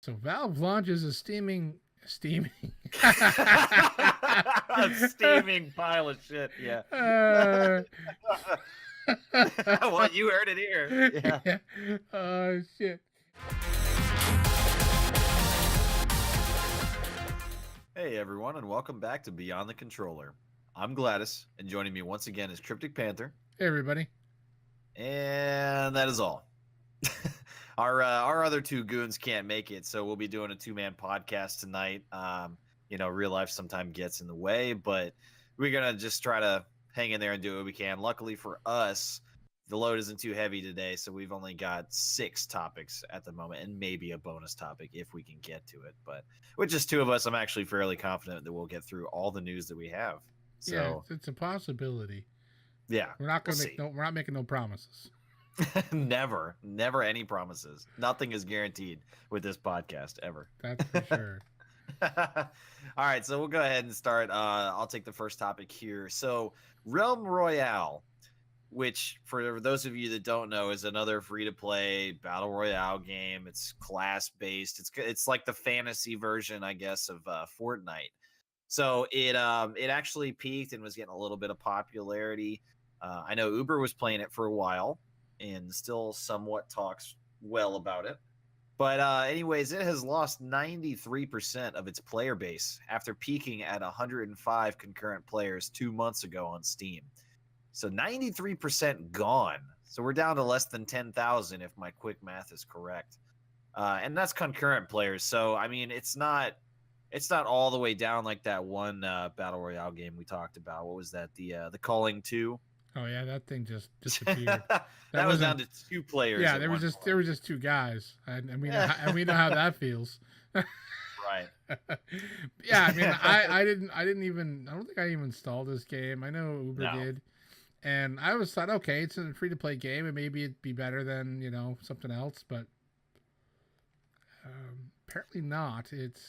So Valve launches a steaming Steaming pile of shit. Yeah. uh, Well, you heard it here. Yeah. yeah. Oh shit. Hey, everyone, and welcome back to Beyond the Controller. I'm Gladys, and joining me once again is Cryptic Panther, Hey everybody. and that is all. Our other two goons can't make it, so we'll be doing a two-man podcast tonight. Real life sometimes gets in the way, but we're gonna just try to hang in there and do what we can. Luckily for us, the load isn't too heavy today, so we've only got 6 topics at the moment, and maybe a bonus topic if we can get to it. But with just 2 of us, I'm actually fairly confident that we'll get through all the news that we have. Yeah, So it's a possibility. yeah, We're not we'll gonna see. we're not making no promises. Never any promises. Nothing is guaranteed with this podcast ever. That's for sure. All right, so we'll go ahead and start. I'll take the first topic here. So, Realm Royale, which for those of you that don't know, is another free-to-play battle royale game. It's class-based. It's like the fantasy version, I guess, of Fortnite. So it actually peaked and was getting a little bit of popularity. I know Uber was playing it for a while and still somewhat talks well about it. But anyways, it has lost 93% of its player base after peaking at 105 concurrent players 2 months ago on Steam. So 93% gone. So we're down to less than 10,000 if my quick math is correct. And that's concurrent players. So I mean, it's not all the way down like that one battle royale game we talked about. What was that? The Calling 2? Oh yeah, that thing just disappeared. That was down to 2 players. Yeah, at there was one just point. there was just 2 guys, and we know how that feels. Right. Yeah, I mean, I don't think I even installed this game. I know Uber did, and I was thought, okay, it's a free to play game, and maybe it'd be better than something else, but apparently not. It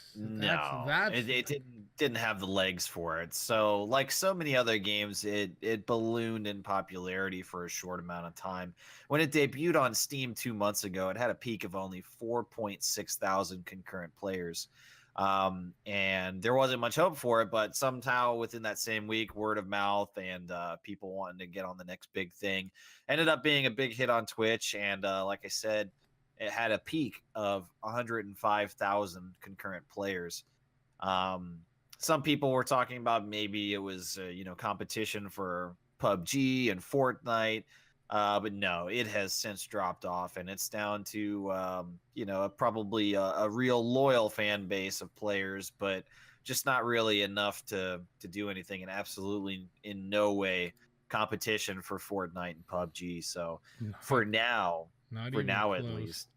didn't have the legs for it. So, like so many other games, it ballooned in popularity for a short amount of time. When it debuted on Steam 2 months ago, it had a peak of only 4.6 thousand concurrent players. And there wasn't much hope for it, but somehow within that same week, word of mouth and people wanting to get on the next big thing ended up being a big hit on Twitch. And like I said, it had a peak of 105,000 concurrent players. Some people were talking about maybe it was competition for PUBG and Fortnite, but no, it has since dropped off, and it's down to probably a real loyal fan base of players, but just not really enough to do anything, and absolutely in no way competition for Fortnite and PUBG. So for now not for even now close. at least.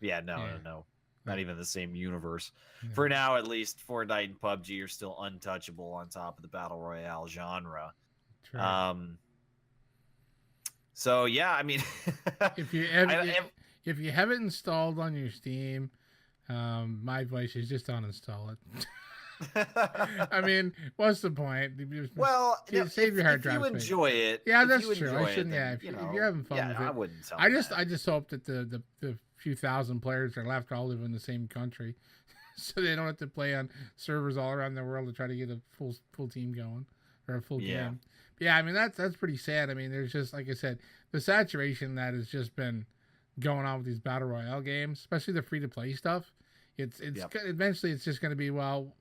Yeah, no. Not Right. even the same universe. No. For now, at least, Fortnite and PUBG are still untouchable on top of the battle royale genre. Right. So yeah, I mean, if you have it installed on your Steam, my advice is just uninstall it. I mean, what's the point? Well, save your hard drive if you space. enjoy it, Yeah, that's true. I shouldn't. Then, if you're having fun with it, I wouldn't tell. I just hope that the few thousand players that are left all live in the same country, so they don't have to play on servers all around the world to try to get a full team going or a full game. But yeah, I mean that's pretty sad. I mean, there's just, like I said, the saturation that has just been going on with these battle royale games, especially the free to play stuff. Eventually it's just going to be, well,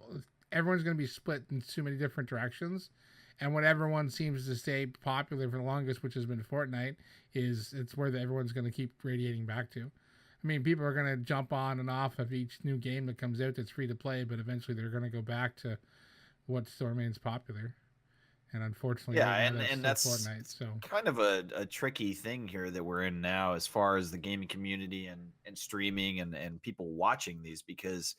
everyone's going to be split in so many different directions, and what everyone seems to stay popular for the longest, which has been Fortnite, it's where everyone's going to keep radiating back to. I mean, people are going to jump on and off of each new game that comes out that's free to play, but eventually they're going to go back to what still remains popular. And unfortunately, and that's Fortnite. So kind of a tricky thing here that we're in now, as far as the gaming community and streaming and people watching these, because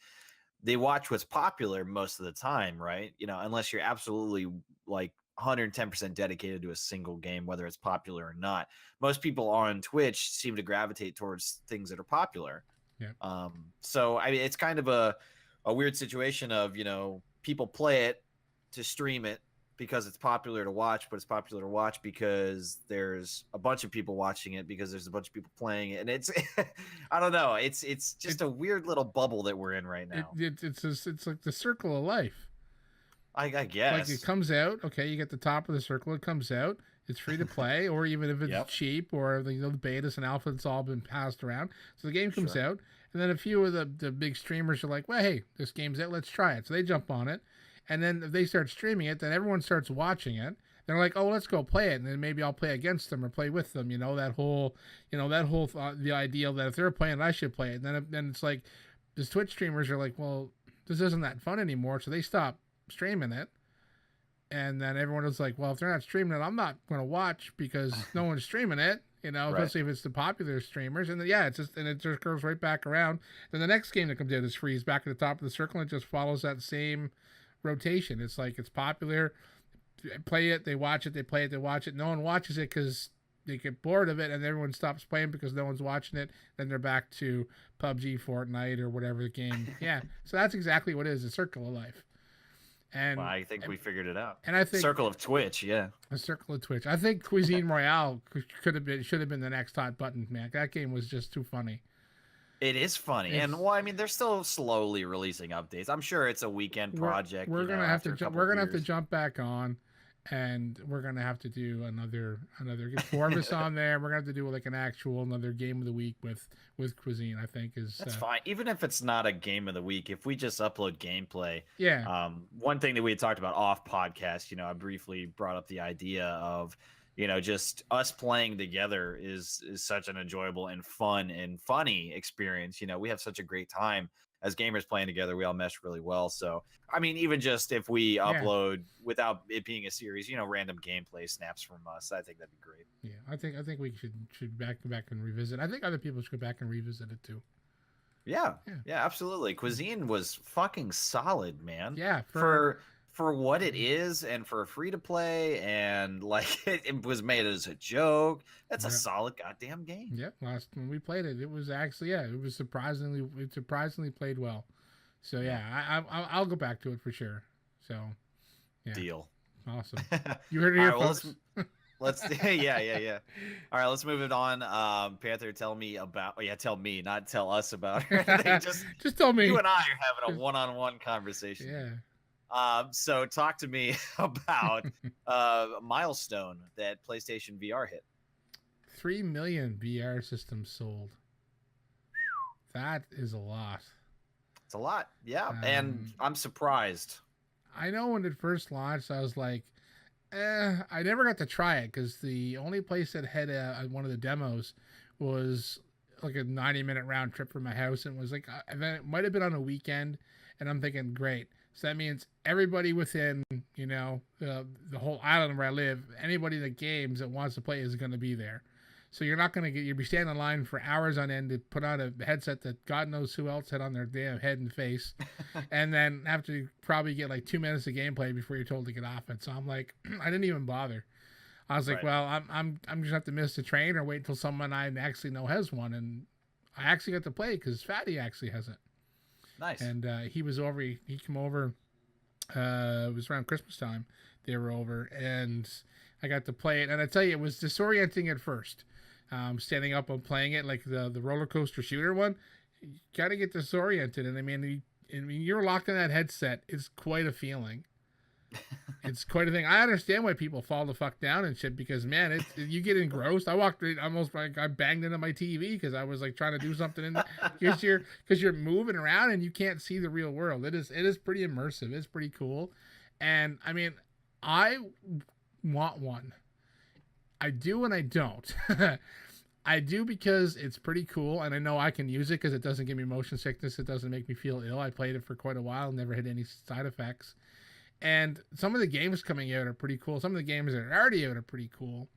they watch what's popular most of the time, right? Unless you're absolutely like 110% dedicated to a single game, whether it's popular or not. Most people on Twitch seem to gravitate towards things that are popular. Yeah. So I mean, it's kind of a weird situation of, people play it to stream it, because it's popular to watch, but it's popular to watch because there's a bunch of people watching it, because there's a bunch of people playing it, and it's I don't know, it's just a weird little bubble that we're in right now. It's like the circle of life. I guess. Like it comes out, okay, you get the top of the circle, it comes out, it's free to play, or even if it's cheap, or the betas and alpha, it's all been passed around. So the game comes out, and then a few of the big streamers are like, well, hey, this game's out, let's try it. So they jump on it, and then if they start streaming it, then everyone starts watching it. They're like, oh, let's go play it, and then maybe I'll play against them or play with them. The idea that if they're playing it, I should play it. And then it's like, the Twitch streamers are like, well, this isn't that fun anymore, so they stop streaming it. And then everyone was like, well, if they're not streaming it, I'm not going to watch because no one's streaming it, especially if it's the popular streamers. And then, it just goes right back around. Then the next game that comes out is free, is back at the top of the circle, and it just follows that same rotation. It's like, it's popular, play it, they watch it, they play it, they watch it. No one watches it because they get bored of it, and everyone stops playing because no one's watching it. Then they're back to PUBG, Fortnite, or whatever the game. So that's exactly what it is, a circle of life. And I think we figured it out. And I think Circle of Twitch, a circle of Twitch. I think Cuisine Royale should have been the next hot button, man. That game was just too funny. It is funny, and they're still slowly releasing updates. I'm sure it's a weekend project. We're gonna have to jump back on, and we're gonna have to do another get 4 of us on there. We're gonna have to do like another game of the week with Cuisine. I think that's fine. Even if it's not a game of the week, if we just upload gameplay. One thing that we had talked about off podcast, I briefly brought up the idea of, just us playing together is such an enjoyable and fun and funny experience. We have such a great time as gamers playing together. We all mesh really well. So, I mean, even just if we upload without it being a series, random gameplay snaps from us, I think that'd be great. Yeah, I think we should back and revisit. I think other people should go back and revisit it too. Yeah, absolutely. Cuisine was fucking solid, man. Yeah, for what it is, and for free to play, and like it was made as a joke. That's a solid goddamn game. Yeah, last when we played it, it was actually it was surprisingly played well. So I'll go back to it for sure. So deal. Awesome. You heard it here, folks. Let's yeah. All right, let's move it on. Panther, tell me, not tell us about her. Just tell me. You and I are having a one-on-one conversation. So talk to me about a milestone that PlayStation VR hit. 3 million VR systems sold. That is a lot. It's a lot, yeah. And I'm surprised. I know when it first launched, I was like, I never got to try it because the only place that had one of the demos was like a 90-minute round trip from my house, and was like, it might have been on a weekend, and I'm thinking, great. So that means everybody within, the whole island where I live, anybody that games that wants to play is going to be there. So you're not going to you'll be standing in line for hours on end to put on a headset that God knows who else had on their damn head and face. And then have to probably get like 2 minutes of gameplay before you're told to get off it. So I'm like, I didn't even bother. I was like, well, I'm just have to miss the train or wait until someone I actually know has one. And I actually got to play because Fatti actually has it. Nice. And he was over. He came over. It was around Christmas time. They were over, and I got to play it. And I tell you, it was disorienting at first. Standing up and playing it, like the roller coaster shooter one, you gotta get disoriented. And I mean, you're locked in that headset. It's quite a feeling. It's quite a thing. I understand why people fall the fuck down and shit because, man, you get engrossed. I walked almost like I banged into my TV because I was like trying to do something in there because you're moving around and you can't see the real world. It is pretty immersive. It's pretty cool. And I mean, I want one. I do and I don't. I do because it's pretty cool and I know I can use it because it doesn't give me motion sickness. It doesn't make me feel ill. I played it for quite a while, never had any side effects. And some of the games coming out are pretty cool. Some of the games that are already out are pretty cool.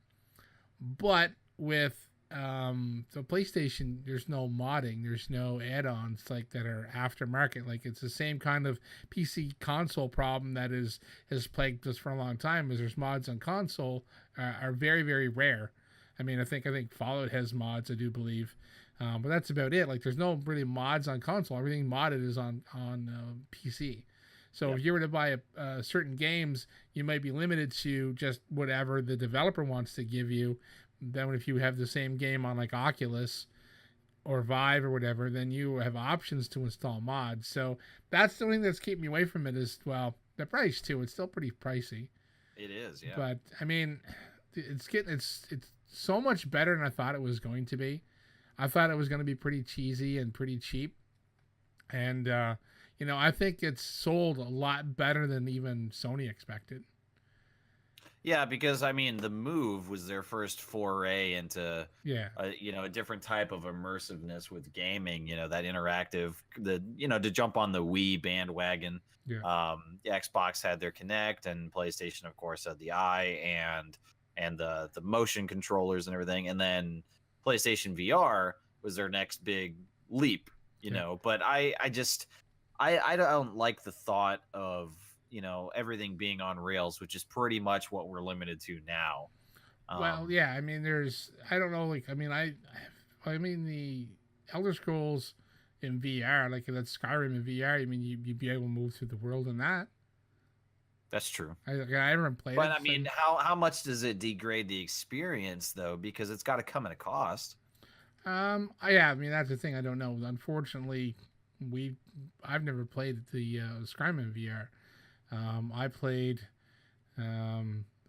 But with the PlayStation, there's no modding. There's no add-ons like that are aftermarket. Like it's the same kind of PC console problem that has plagued us for a long time. Is there's mods on console are very, very rare. I mean, I think Fallout has mods, I do believe. But that's about it. Like there's no really mods on console. Everything modded is on PC. So if you were to buy certain games, you might be limited to just whatever the developer wants to give you. Then if you have the same game on like Oculus or Vive or whatever, then you have options to install mods. So that's the thing that's keeping me away from it is, well, the price too. It's still pretty pricey. It is, yeah. But I mean, it's so much better than I thought it was going to be. I thought it was going to be pretty cheesy and pretty cheap. And I think it's sold a lot better than even Sony expected. Yeah, because I mean, the Move was their first foray into a different type of immersiveness with gaming. That interactive, to jump on the Wii bandwagon. Yeah. Xbox had their Kinect, and PlayStation, of course, had the Eye and the motion controllers and everything. And then PlayStation VR was their next big leap. But I don't like the thought of everything being on rails, which is pretty much what we're limited to now. Well, yeah, I mean, I don't know, like, I mean, the Elder Scrolls in VR, like that Skyrim in VR, I mean, you'd be able to move through the world in that. That's true. I haven't played but it. But I mean, how much does it degrade the experience though? Because it's got to come at a cost. Yeah, I mean, that's the thing. I don't know. Unfortunately, I've never played the Skyrim in VR. I played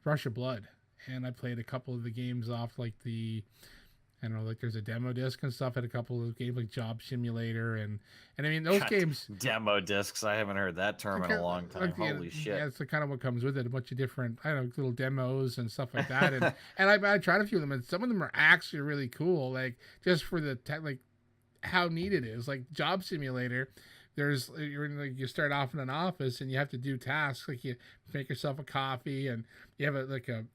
Rush of Blood, and I played a couple of the games off like there's a demo disc and stuff. Had a couple of games like Job Simulator, and I mean those games. Demo discs. I haven't heard that term in a long time. Holy shit! Yeah, it's the kind of what comes with it. A bunch of different, little demos and stuff like that. And I tried a few of them, and some of them are actually really cool. Like just for the like how neat it is. Like Job Simulator. You start off in an office and you have to do tasks like you make yourself a coffee and you have a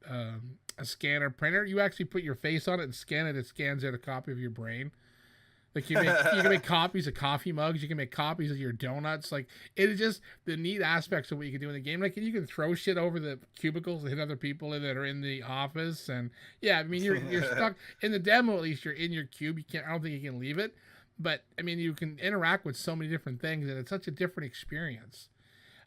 scanner printer. You actually put your face on it and scan it. It scans out a copy of your brain. Like you can make copies of coffee mugs. You can make copies of your donuts. Like it is just the neat aspects of what you can do in the game. Like you can throw shit over the cubicles and hit other people that are in the office. And yeah, I mean you're stuck in the demo. At least you're in your cube. I don't think you can leave it. But, I mean, you can interact with so many different things, and it's such a different experience.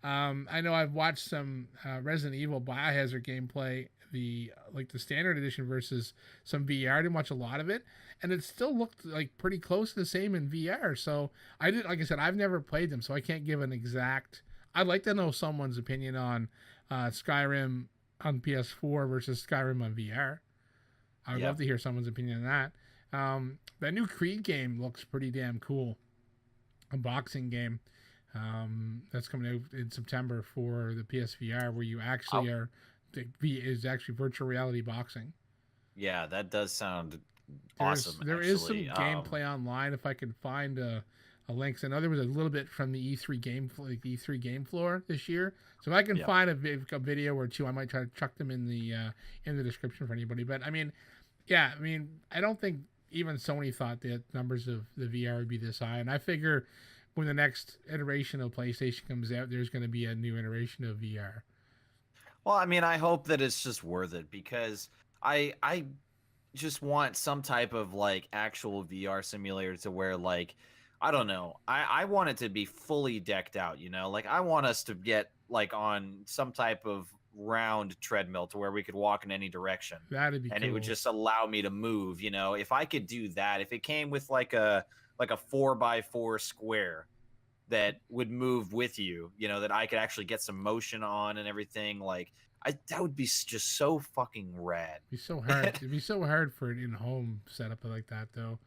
I know I've watched some Resident Evil Biohazard gameplay, the standard edition versus some VR. I didn't watch a lot of it, and it still looked like pretty close to the same in VR. So, like I said, I've never played them, so I can't give an exact. I'd like to know someone's opinion on Skyrim on PS4 versus Skyrim on VR. I would love to hear someone's opinion on that. That new Creed game looks pretty damn cool. A boxing game that's coming out in September for the PSVR, where you actually is actually virtual reality boxing. Yeah, that does sound awesome. There is some gameplay online if I can find a link. So I know there was a little bit from the E3 game floor this year. So if I can find a video or two, I might try to chuck them in the description for anybody. But I mean, I don't think even Sony thought the numbers of the VR would be this high. And I figure when the next iteration of PlayStation comes out, there's going to be a new iteration of VR. Well, I mean, I hope that it's just worth it because I just want some type of like actual VR simulator to where like, I don't know. I want it to be fully decked out, like I want us to get like on some type of round treadmill to where we could walk in any direction. That'd be cool. It would just allow me to move, if I could do that, if it came with like a 4x4 square that would move with you, that I could actually get some motion on and everything, like that would be just so fucking rad. It'd be so hard. It'd be so hard for an in-home setup like that though.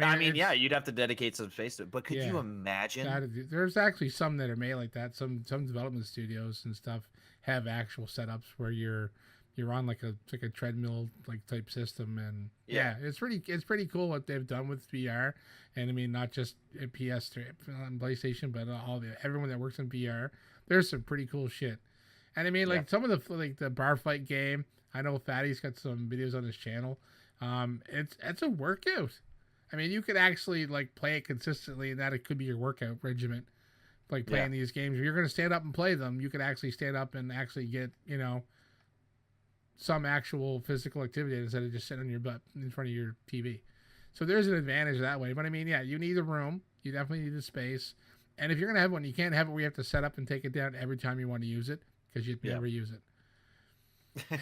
I mean, yeah, you'd have to dedicate some space to it, but could you imagine? There's actually some that are made like that. Some development studios and stuff have actual setups where you're on like a treadmill like type system, and it's pretty cool what they've done with VR. And I mean, not just at PS3 on PlayStation, but everyone that works in VR. There's some pretty cool shit. And I mean, like some of the bar fight game. I know Fatti's got some videos on his channel. It's a workout. I mean, you could actually like play it consistently, and that it could be your workout regimen. Like playing these games, if you're going to stand up and play them, you could actually stand up and actually get some actual physical activity instead of just sitting on your butt in front of your TV. So there's an advantage that way. But I mean, you need a room. You definitely need a space. And if you're gonna have one, you can't have it where you have to set up and take it down every time you want to use it because you'd never use it.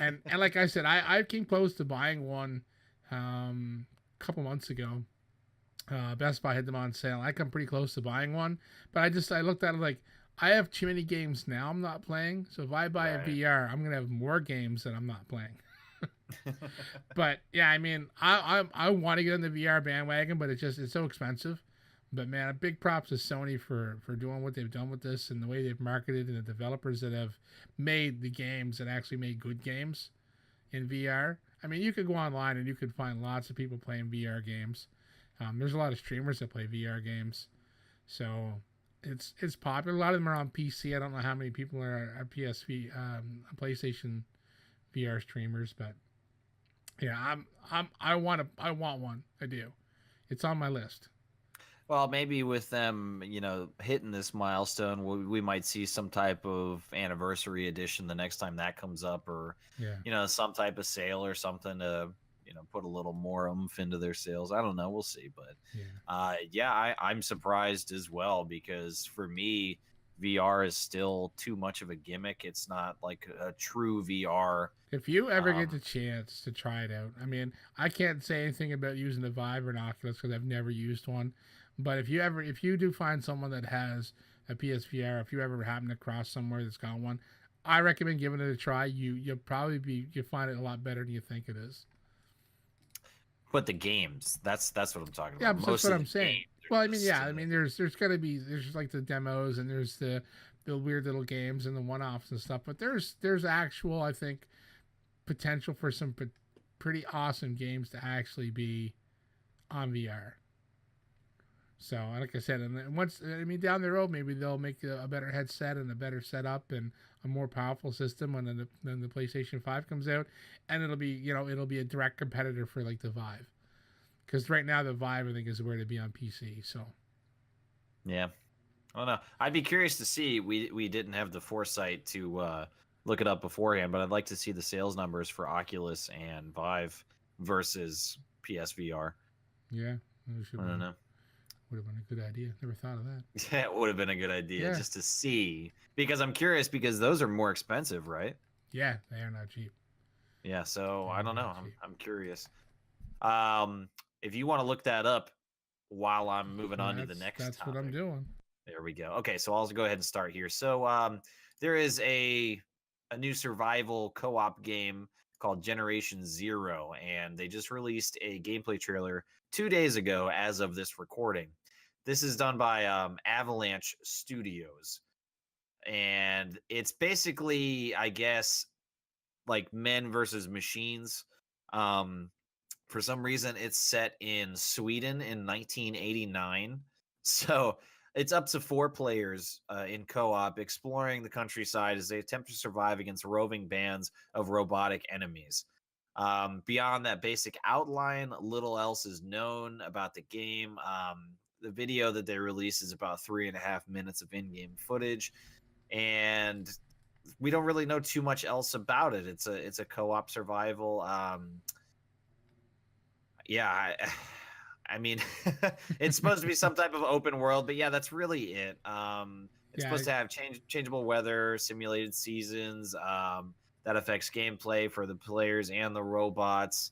And like I said, I came close to buying one a couple months ago. Best Buy had them on sale. I come pretty close to buying one, but I looked at it like I have too many games now I'm not playing. So if I buy a VR, I'm gonna have more games that I'm not playing. But yeah, I mean, I want to get on the VR bandwagon, but it's so expensive. But man, a big props to Sony for doing what they've done with this and the way they've marketed and the developers that have made the games that actually made good games in VR. I mean, you could go online and you could find lots of people playing VR games. There's a lot of streamers that play VR games, so it's popular. A lot of them are on PC. I don't know how many people are PlayStation VR streamers, but yeah, I want one. I do. It's on my list. Well, maybe with them, hitting this milestone, we might see some type of anniversary edition the next time that comes up, or some type of sale or something to put a little more oomph into their sales. I don't know. We'll see. But I'm surprised as well, because for me, VR is still too much of a gimmick. It's not like a true VR. If you ever get the chance to try it out, I mean, I can't say anything about using the Vive or an Oculus because I've never used one. But if you do find someone that has a PSVR, if you ever happen to cross somewhere that's got one, I recommend giving it a try. You'll find it a lot better than you think it is. But the games, that's what I'm talking about. Yeah, that's what I'm saying. Well, I mean, there's like the demos and there's the weird little games and the one-offs and stuff. But there's actual, I think, potential for some pretty awesome games to actually be on VR. So, like I said, and down the road, maybe they'll make a better headset and a better setup and a more powerful system when the PlayStation 5 comes out, and it'll be a direct competitor for like the Vive, because right now the Vive I think is where to be on PC. So, yeah, I don't know. I'd be curious to see. We didn't have the foresight to look it up beforehand, but I'd like to see the sales numbers for Oculus and Vive versus PSVR. Yeah, I don't know. Would have been a good idea. Never thought of that. Yeah, it would have been a good idea just to see, because I'm curious, because those are more expensive, right? Yeah, they are not cheap. Yeah, so I don't know. I'm curious. If you want to look that up while I'm moving on to the next that's topic. What I'm doing. There we go. Okay, so I'll go ahead and start here. So there is a new survival co-op game called Generation Zero, and they just released a gameplay trailer 2 days ago as of this recording. This is done by Avalanche Studios, and it's basically, I guess, like men versus machines. For some reason, it's set in Sweden in 1989, so it's up to 4 players in co-op exploring the countryside as they attempt to survive against roving bands of robotic enemies. Beyond that basic outline, little else is known about the game. The video that they released is about 3.5 minutes of in-game footage, and we don't really know too much else about it. It's a co-op survival. I mean, it's supposed to be some type of open world, but yeah, that's really it. It's supposed to have changeable weather, simulated seasons, that affects gameplay for the players and the robots,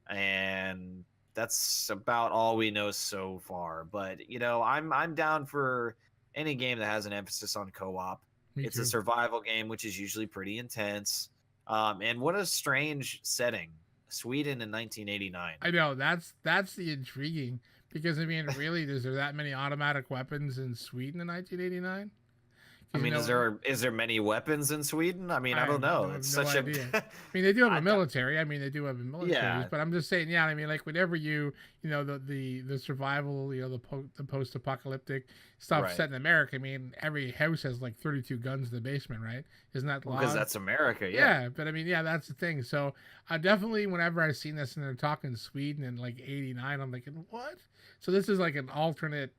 and that's about all we know so far. But I'm down for any game that has an emphasis on co-op. It's a survival game, which is usually pretty intense. And what a strange setting. Sweden in 1989. I know, that's the intriguing, because I mean, really, is there that many automatic weapons in Sweden in 1989? I mean, is there many weapons in Sweden? I mean, I don't know. It's such idea. I mean, they do have a military. I mean, they do have a military. But I'm just saying, yeah. I mean, like whenever the survival, the post-apocalyptic stuff set in America. I mean, every house has like 32 guns in the basement, right? Isn't that law? Because that's America, yeah. But I mean, yeah, that's the thing. So I definitely, whenever I've seen this and they're talking Sweden in like '89, I'm thinking, what? So this is like an alternate,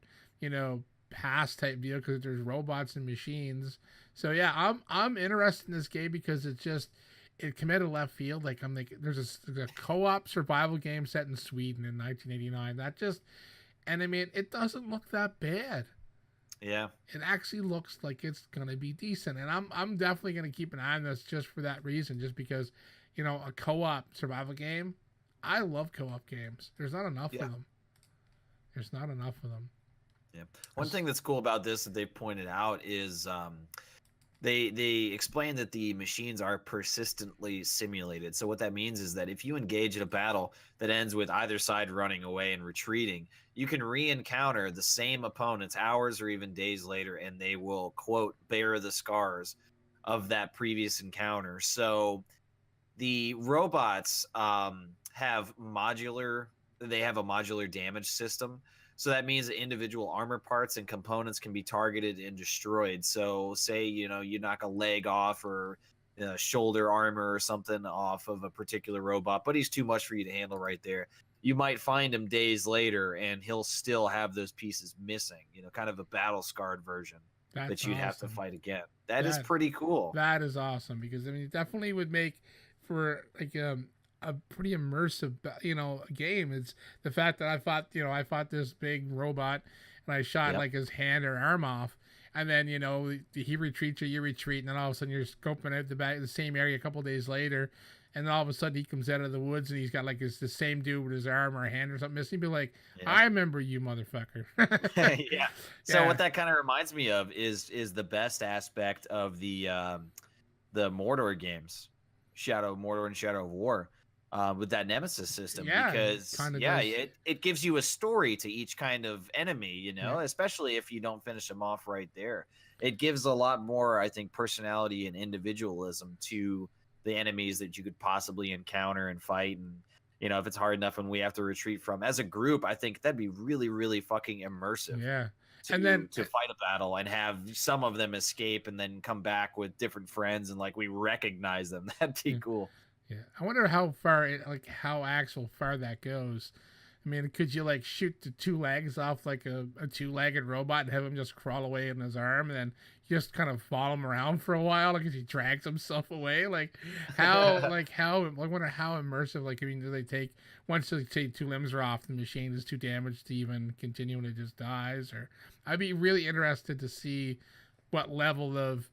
past type deal, because there's robots and machines. So yeah, I'm interested in this game because it came out of left field. Like I'm like, there's a co-op survival game set in Sweden in 1989. And I mean, it doesn't look that bad. Yeah. It actually looks like it's gonna be decent, and I'm definitely gonna keep an eye on this just for that reason, just because, a co-op survival game. I love co-op games. There's not enough Yeah. of them. There's not enough of them. Yeah. One thing that's cool about this that they pointed out is they explain that the machines are persistently simulated. So what that means is that if you engage in a battle that ends with either side running away and retreating, you can re-encounter the same opponents hours or even days later, and they will, quote, bear the scars of that previous encounter. So the robots they have a modular damage system. So that means that individual armor parts and components can be targeted and destroyed. So say, you knock a leg off or shoulder armor or something off of a particular robot, but he's too much for you to handle right there. You might find him days later and he'll still have those pieces missing, kind of a battle scarred version that you'd have to fight again. That is pretty cool. That is awesome, because it definitely would make for like a pretty immersive, game. It's the fact that I fought this big robot and I shot like his hand or arm off, and then he retreats or you retreat, and then all of a sudden you're scoping out the same area a couple of days later, and then all of a sudden he comes out of the woods and he's got like the same dude with his arm or hand or something missing. Be like, I remember you, motherfucker. Yeah. So what that kind of reminds me of is the best aspect of the Mordor games, Shadow of Mordor and Shadow of War, with that nemesis system, because it gives you a story to each kind of enemy, especially if you don't finish them off right there. It gives a lot more, I think, personality and individualism to the enemies that you could possibly encounter and fight. And if it's hard enough and we have to retreat from as a group, I think that'd be really, really fucking immersive. Yeah. And then to fight a battle and have some of them escape and then come back with different friends and like we recognize them. That'd be cool. Yeah, I wonder how far how actual far that goes. I mean, could you like shoot the two legs off like a two-legged robot and have him just crawl away in his arm, and then just kind of follow him around for a while, like as he drags himself away? Like how I wonder how immersive. Do they take, once they say two limbs are off, the machine is too damaged to even continue and it just dies? Or I'd be really interested to see what level of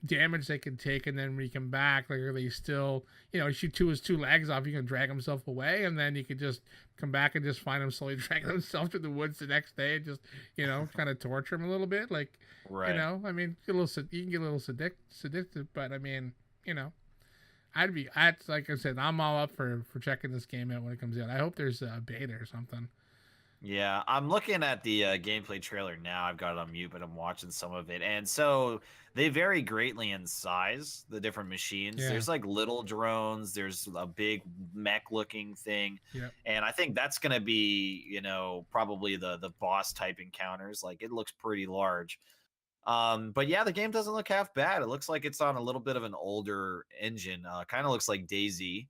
damage they can take, and then when you come back, like, are they still, shoot his two legs off, you can drag himself away, and then you could just come back and just find him slowly dragging himself through the woods the next day and just, kind of torture him a little bit, like, right. I mean, you can get a little sadistic, but I mean, like I said, I'm all up for checking this game out when it comes out. I hope there's a beta or something. Yeah, I'm looking at the gameplay trailer now. I've got it on mute, but I'm watching some of it. And so they vary greatly in size, the different machines. Yeah. There's like little drones. There's a big mech-looking thing. Yeah. And I think that's going to be, probably the boss type encounters. Like, it looks pretty large. But yeah, the game doesn't look half bad. It looks like it's on a little bit of an older engine. Kind of looks like DayZ.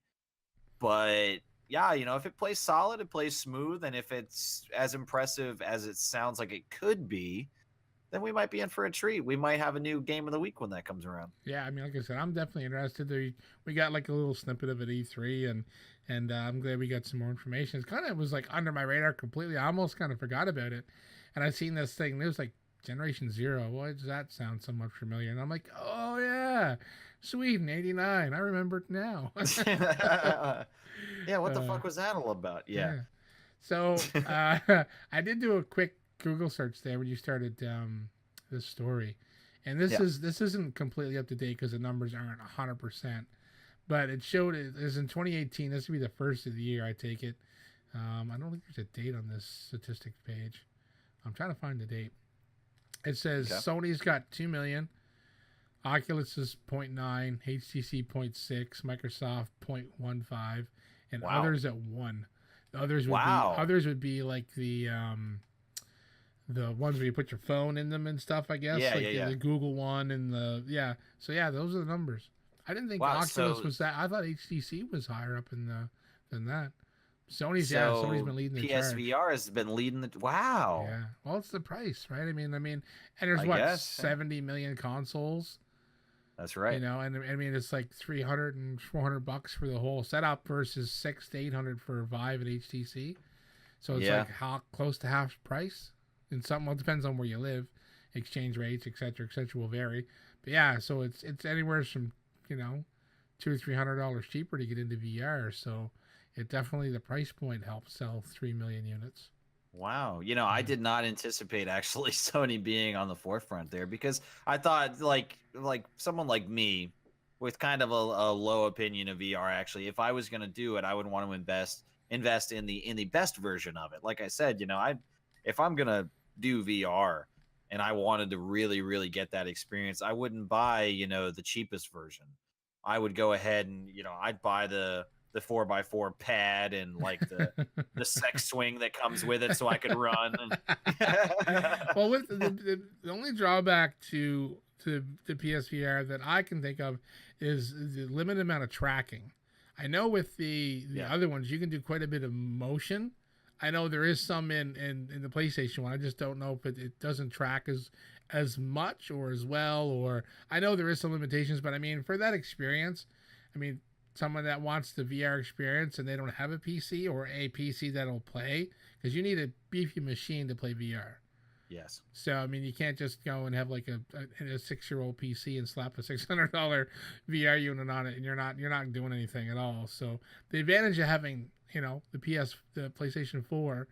But yeah, if it plays solid, it plays smooth, and if it's as impressive as it sounds like it could be, then we might be in for a treat. We might have a new game of the week when that comes around. Yeah, I mean, like I said, I'm definitely interested. We got like a little snippet of it E3, and I'm glad we got some more information. It was like under my radar completely. I almost kind of forgot about it, and I seen this thing. It was like Generation Zero. Why does that sound so much familiar? And I'm like, oh yeah, Sweden '89. I remember it now. Yeah, what the fuck was that all about? Yeah. So I did do a quick Google search there when you started this story, and this isn't completely up to date because the numbers aren't 100%, but it showed it is in 2018. This would be the first of the year, I take it. I don't think there's a date on this statistics page. I'm trying to find the date. It says Sony's got 2 million, Oculus is 0.9, HTC 0.6, Microsoft 0.15, and others at 1. The others would be like the ones where you put your phone in them and stuff, I guess. The Google one and So those are the numbers. I didn't think Oculus was that. I thought HTC was higher up than that. Sony's been leading the charge. PSVR has been leading the. Wow. Yeah. Well, it's the price, right? I mean, and there's 70 million consoles. That's right. And I mean, it's like $300 and $400 for the whole setup versus $600 to $800 for Vive and HTC. So it's like close to half price. in some, well, it depends on where you live. Exchange rates, etc., etc., will vary. But yeah, so it's anywhere from, you know, $200 or $300 cheaper to get into VR. So it definitely, the price point helps sell 3 million units. Wow. You know, I did not anticipate actually Sony being on the forefront there, because I thought like someone like me with kind of a low opinion of VR, actually, if I was going to do it, I would want to invest in the best version of it. Like I said, you know, if I'm going to do VR and I wanted to really get that experience, I wouldn't buy, you know, the cheapest version. I would go ahead and, you know, I'd buy the 4x4 pad and like the sex swing that comes with it so I could run. Well, with the only drawback to the PSVR that I can think of is the limited amount of tracking. I know with the other ones you can do quite a bit of motion. I know there is some in the PlayStation one. I just don't know if it doesn't track as much or as well, or I know there is some limitations, but I mean, for that experience, I mean, someone that wants the VR experience and they don't have a PC or a PC that'll play, because you need a beefy machine to play VR. Yes. So I mean, you can't just go and have like a 6-year-old PC and slap a $600 VR unit on it, and you're not doing anything at all. So the advantage of having, you know, the PlayStation 4,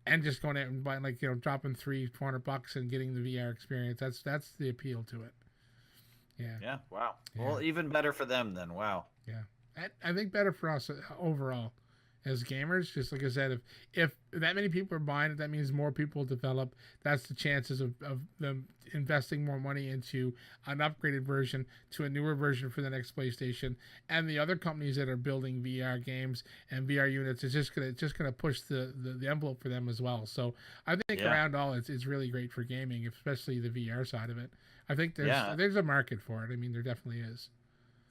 and just going out and buying, like, you know, dropping $300-400 and getting the VR experience, that's the appeal to it. Yeah. Yeah. Wow. Yeah. Well, even better for them then. Wow. Yeah. I think better for us overall as gamers. Just like I said, if that many people are buying it, that means more people develop. That's the chances of them investing more money into an upgraded version to a newer version for the next PlayStation. And the other companies that are building VR games and VR units, it's just gonna push the envelope for them as well. So I think around all, it's really great for gaming, especially the VR side of it. I think there's a market for it. I mean, there definitely is.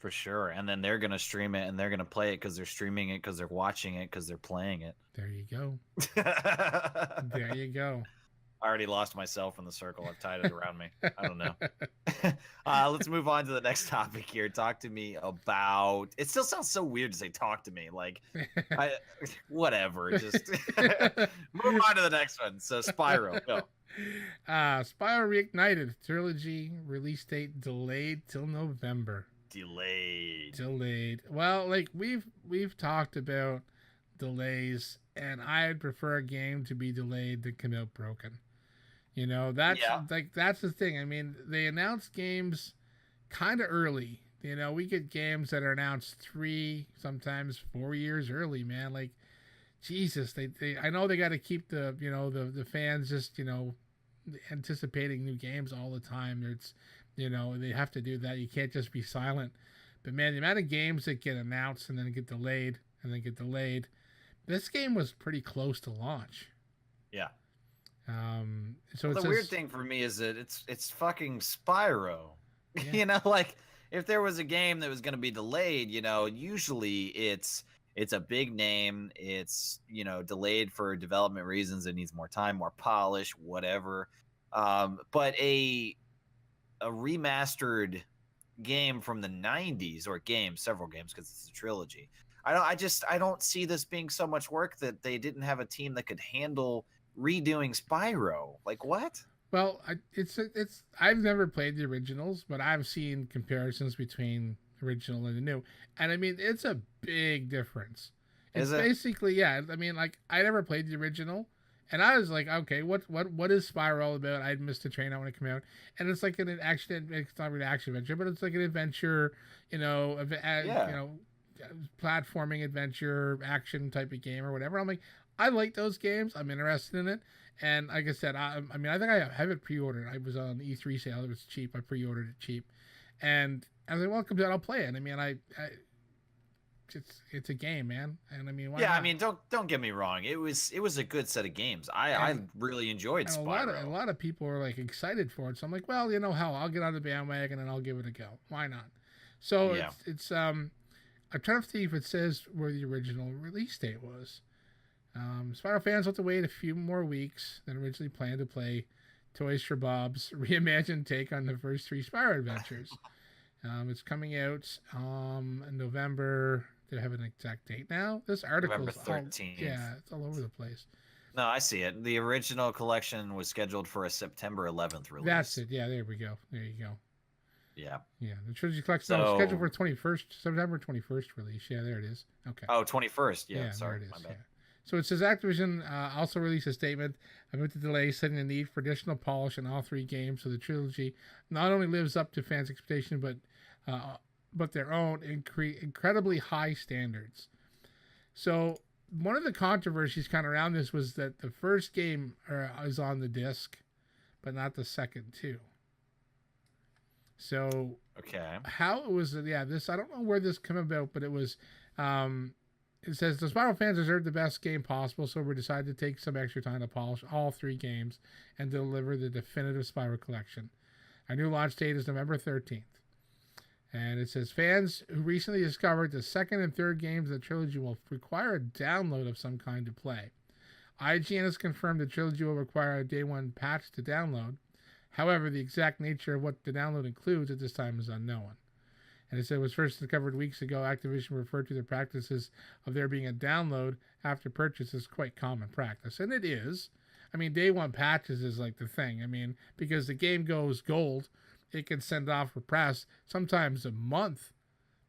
For sure. And then they're going to stream it and they're going to play it because they're streaming it, because they're watching it, because they're playing it. There you go. There you go. I already lost myself in the circle. I've tied it around me. I don't know. Let's move on to the next topic here. Talk to me about... It still sounds so weird to say talk to me. Like, whatever. Just move on to the next one. So Spyro, go. Spyro Reignited trilogy release date delayed till November. Delayed. Well, like we've talked about delays, and I'd prefer a game to be delayed than come out broken. You know, that's that's the thing. I mean, they announce games kind of early. You know, we get games that are announced 3, sometimes 4 years early, man. Like, Jesus, they I know they got to keep the, you know, the fans just, you know, anticipating new games all the time. It's, you know, they have to do that. You can't just be silent. But man, the amount of games that get announced and then get delayed and then get delayed. This game was pretty close to launch. Yeah. So the weird thing for me is that it's fucking Spyro. Yeah. You know, like, if there was a game that was going to be delayed, you know, usually it's a big name. It's, you know, delayed for development reasons. It needs more time, more polish, whatever. But a remastered game from the 90s, or several games, because it's a trilogy. I don't see this being so much work that they didn't have a team that could handle redoing Spyro. Like, what? Well, it's I've never played the originals, but I've seen comparisons between the original and the new, and I mean, it's a big difference. It's basically, yeah. I mean, like, I never played the original, and I was like, okay, what is Spyro all about? I'd missed the train out when it came out, and it's like an action. It's not really an action adventure, but it's like an adventure, you know, you know, platforming adventure action type of game or whatever. I'm like, I like those games. I'm interested in it, and like I said, I mean, I think I have it pre-ordered. I was on the E3 sale. It was cheap. I pre-ordered it cheap, and I was like, well, it comes out, I'll play it. I mean, it's a game, man, and I mean, why not? I mean, don't get me wrong. It was a good set of games. I really enjoed Spyro. A lot of people are like excited for it. So I'm like, well, you know, hell, I'll get on the bandwagon and I'll give it a go. Why not? So it's I'm trying to see if it says where the original release date was. Spyro fans will have to wait a few more weeks than originally planned to play Toys for Bob's reimagined take on the first 3 Spyro adventures. It's coming out in November. Do I have an exact date now? This article November 13th. Yeah, it's all over the place. No, I see it. The original collection was scheduled for a September 11th release. That's it. Yeah, there we go. There you go. Yeah. Yeah, the trilogy collection was scheduled for 21st, September 21st release. Yeah, there it is. Okay. Oh, 21st. Yeah, Yeah, sorry. there it is. My bad. Yeah. So it says Activision also released a statement about the delay, citing the need for additional polish in all three games, so the trilogy not only lives up to fans' expectation, but their own incredibly high standards. So one of the controversies kind of around this was that the first game is on the disc, but not the second two. So okay, how it was? Yeah, this I don't know where this came about, but it was. It says the Spiral fans deserve the best game possible, so we decided to take some extra time to polish all three games and deliver the definitive Spiral collection. Our new launch date is November 13th. And it says fans who recently discovered the second and third games of the trilogy will require a download of some kind to play. IGN has confirmed the trilogy will require a day one patch to download. However, the exact nature of what the download includes at this time is unknown. And it said it was first discovered weeks ago. Activision referred to the practices of there being a download after purchase as quite common practice. And it is. I mean, day one patches is like the thing. I mean, because the game goes gold, it can send off for press sometimes a month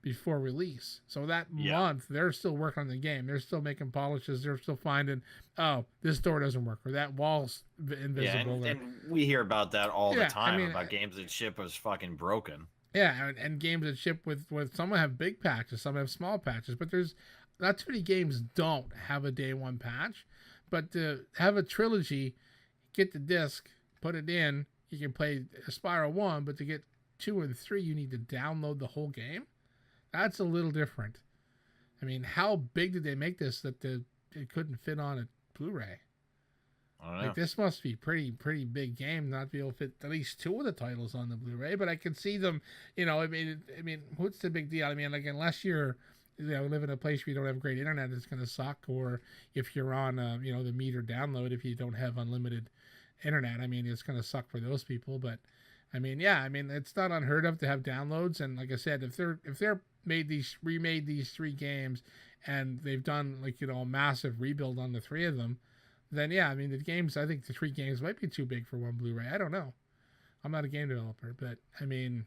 before release. So that month, they're still working on the game. They're still making polishes. They're still finding, oh, this door doesn't work, or that wall's invisible. Yeah, and we hear about that all the time, about games that ship was fucking broken. Yeah, and games that ship with some have big patches, some have small patches, but there's not too many games don't have a day one patch. But to have a trilogy, get the disc, put it in, you can play Spiral 1, but to get 2 and 3, you need to download the whole game. That's a little different. I mean, how big did they make this that it couldn't fit on a Blu-ray? Like, this must be pretty big game not to be able to fit at least 2 of the titles on the Blu-ray. But I can see them, I mean, what's the big deal? I mean, like, unless you're, live in a place where you don't have great internet, it's going to suck. Or if you're on, the meter download, if you don't have unlimited internet, I mean, it's going to suck for those people. But I mean, yeah, I mean, it's not unheard of to have downloads. And like I said, if they're remade these 3 games and they've done a massive rebuild on the 3 of them, then yeah, I mean, I think the 3 games might be too big for one Blu-ray. I don't know. I'm not a game developer, but I mean,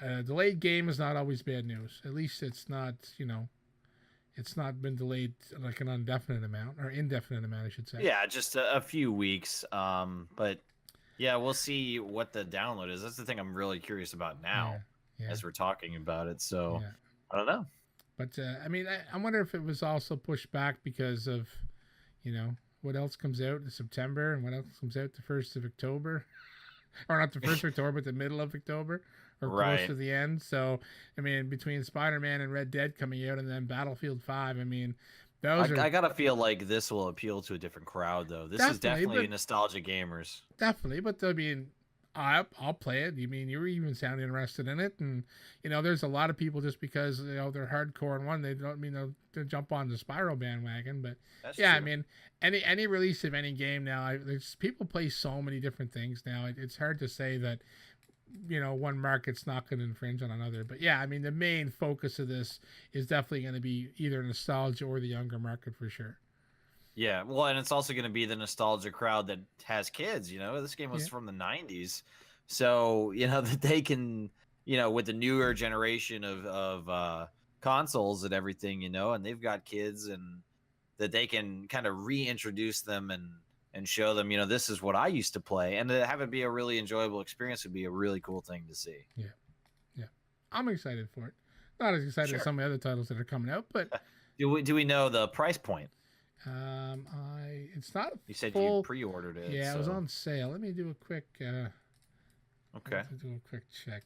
a delayed game is not always bad news. At least it's not, it's not been delayed like an indefinite amount, I should say. Yeah, just a few weeks. But yeah, we'll see what the download is. That's the thing I'm really curious about now as we're talking about it. So I don't know. But I mean, I wonder if it was also pushed back because of, what else comes out in September and what else comes out the 1st of October. Or not the 1st of October, but the middle of October. Or close to the end. So, I mean, between Spider-Man and Red Dead coming out and then Battlefield 5, I mean, I gotta feel like this will appeal to a different crowd, though. This is definitely nostalgia gamers. Definitely, but I mean, I'll play it. I mean, you even sound interested in it, and there's a lot of people just because they're hardcore in one, they don't mean to jump on the Spiral bandwagon. But that's true. I mean, any release of any game now, people play so many different things now. It's hard to say that one market's not going to infringe on another. But yeah, I mean, the main focus of this is definitely going to be either nostalgia or the younger market for sure. Yeah, well, and it's also going to be the nostalgia crowd that has kids. This game was from the 90s. So, that they can, with the newer generation of consoles and everything, and they've got kids, and that they can kind of reintroduce them and show them, this is what I used to play. And to have it be a really enjoyable experience would be a really cool thing to see. Yeah. Yeah. I'm excited for it. Not as excited as some of the other titles that are coming out, but... Do we know the price point? It's not you said you pre-ordered it. Yeah, it was on sale. Let me do a quick okay. Do a quick check.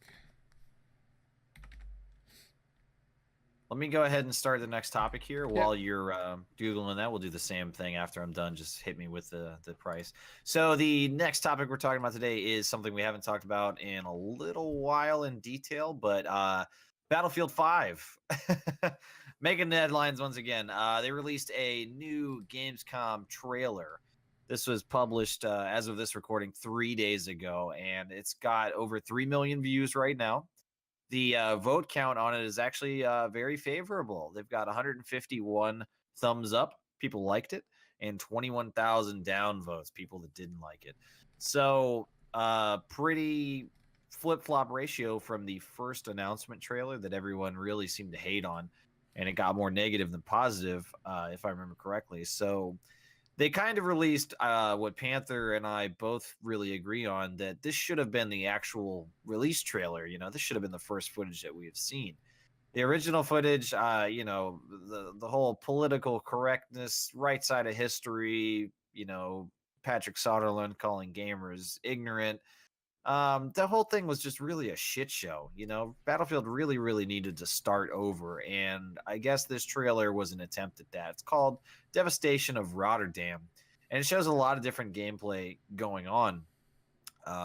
Let me go ahead and start the next topic here. While you're Googling that, we'll do the same thing after I'm done. Just hit me with the price. So the next topic we're talking about today is something we haven't talked about in a little while in detail, but Battlefield 5. Making headlines once again. They released a new Gamescom trailer. This was published as of this recording 3 days ago, and it's got over 3 million views right now. The vote count on it is actually very favorable. They've got 151 thumbs up. People liked it. and 21,000 downvotes, people that didn't like it. So pretty flip-flop ratio from the first announcement trailer that everyone really seemed to hate on, and it got more negative than positive, if I remember correctly. So they kind of released what Panther and I both really agree on, that this should have been the actual release trailer. This should have been the first footage that we have seen. The original footage, the whole political correctness, right side of history, Patrick Soderlund calling gamers ignorant. The whole thing was just really a shit show. Battlefield really, really needed to start over, and I guess this trailer was an attempt at that. It's called Devastation of Rotterdam, and it shows a lot of different gameplay going on.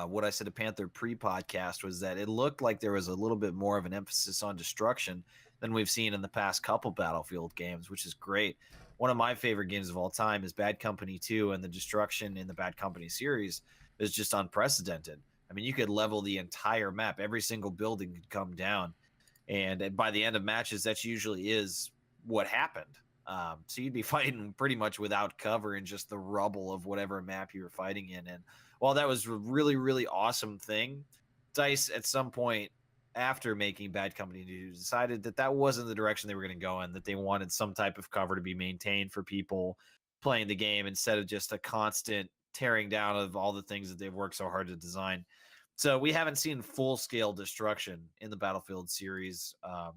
What I said to Panther pre-podcast was that it looked like there was a little bit more of an emphasis on destruction than we've seen in the past couple Battlefield games, which is great. One of my favorite games of all time is Bad Company 2, and the destruction in the Bad Company series is just unprecedented. I mean, you could level the entire map. Every single building could come down. And by the end of matches, that usually is what happened. So you'd be fighting pretty much without cover in just the rubble of whatever map you were fighting in. And while that was a really, really awesome thing, DICE at some point after making Bad Company 2 decided that that wasn't the direction they were going to go in, that they wanted some type of cover to be maintained for people playing the game instead of just a constant tearing down of all the things that they've worked so hard to design. So we haven't seen full-scale destruction in the Battlefield series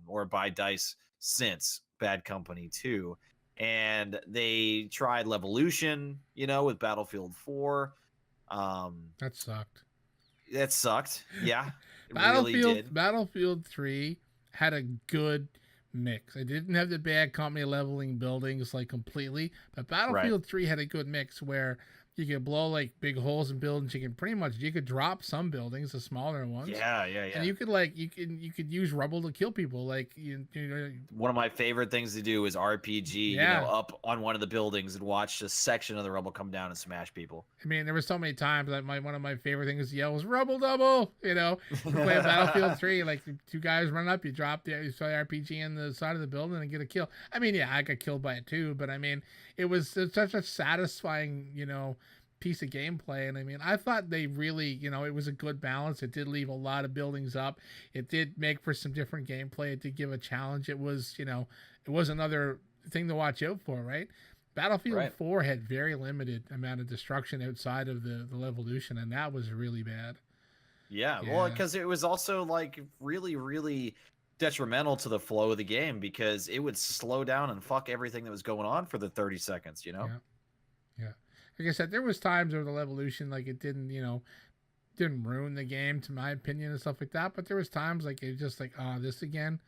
or by DICE since Bad Company 2. And they tried Levolution, with Battlefield 4. That sucked. That sucked. Yeah, it really did. Battlefield 3 had a good mix. It didn't have the Bad Company leveling buildings like completely, but Battlefield 3 had a good mix where you could blow like big holes in buildings. You could drop some buildings, the smaller ones. Yeah. And you could use rubble to kill people. Like one of my favorite things to do is RPG. Up on one of the buildings and watch a section of the rubble come down and smash people. I mean, there were so many times that one of my favorite things to yell was "Rubble double." You play Battlefield 3, like two guys run up, you drop you throw the RPG in the side of the building and get a kill. I mean, yeah, I got killed by it too, but I mean, it's such a satisfying, piece of gameplay. And I mean, I thought they really, it was a good balance. It did leave a lot of buildings up. It did make for some different gameplay. It did give a challenge. It was, it was another thing to watch out for, right? Battlefield 4 had very limited amount of destruction outside of the Levolution, and that was really bad. Yeah. Well, because it was also like really, really detrimental to the flow of the game, because it would slow down and fuck everything that was going on for the 30 seconds, Yeah. Like I said, there was times where the Levolution, like it didn't, didn't ruin the game, to my opinion, and stuff like that. But there was times like it was just like, this again,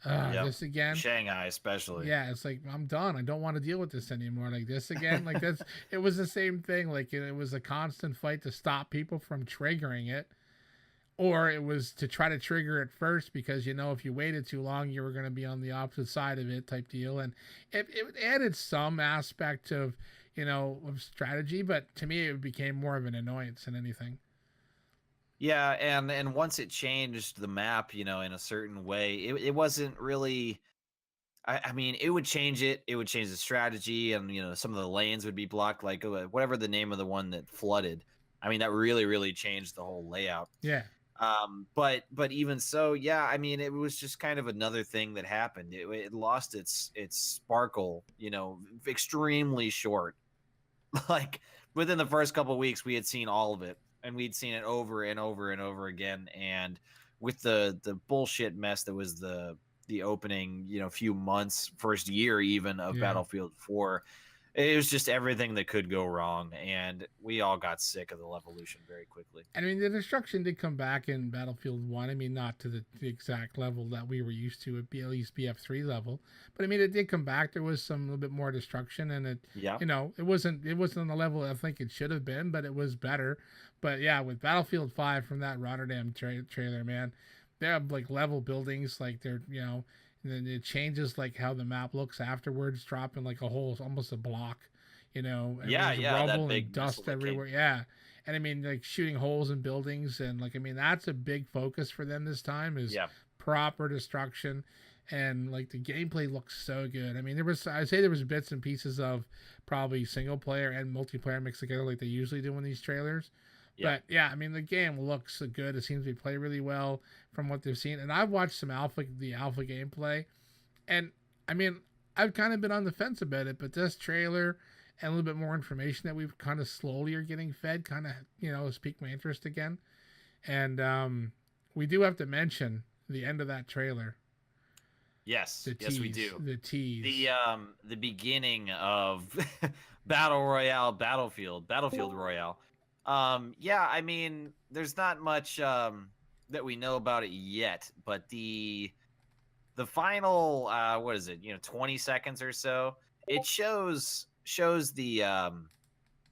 this again. Shanghai, especially. Yeah, it's like, I'm done. I don't want to deal with this anymore. Like this again, like that's. It was the same thing. Like it was a constant fight to stop people from triggering it, or it was to try to trigger it first because if you waited too long, you were going to be on the opposite side of it, type deal. And it added some aspect of of strategy, but to me it became more of an annoyance than anything. Yeah, and once it changed the map, in a certain way, it wasn't really. I mean, it would change it. It would change the strategy, and some of the lanes would be blocked, like whatever the name of the one that flooded. I mean, that really, really changed the whole layout. Yeah. But even so, yeah, I mean, it was just kind of another thing that happened. It lost its sparkle, extremely short. Like within the first couple of weeks, we had seen all of it, and we'd seen it over and over and over again. And with the bullshit mess that was the opening, few months, first year even of Battlefield 4, it was just everything that could go wrong, and we all got sick of the Levolution very quickly. I mean, the destruction did come back in Battlefield 1. I mean, not to the exact level that we were used to, at least BF3 level, but I mean, it did come back. There was some little bit more destruction, and it wasn't on the level I think it should have been, but it was better. But yeah, with Battlefield 5 from that Rotterdam trailer, man, they have like level buildings, like they're and then it changes like how the map looks afterwards, dropping like a whole, almost a block, rubble that big and dust everywhere. Yeah. And I mean, like shooting holes in buildings, and like, I mean, that's a big focus for them this time is proper destruction. and like the gameplay looks so good. I mean, I'd say there was bits and pieces of probably single player and multiplayer mixed together like they usually do in these trailers. Yeah. But yeah, I mean the game looks good. It seems to be played really well from what they've seen. And I've watched the alpha gameplay, and I mean I've kind of been on the fence about it, but this trailer and a little bit more information that we've kind of slowly are getting fed kind of has piqued my interest again. And we do have to mention the end of that trailer. Yes, we do. The tease. The beginning of Battle Royale, Battlefield Royale. Yeah, I mean, there's not much that we know about it yet, but the final what is it? 20 seconds or so. It shows the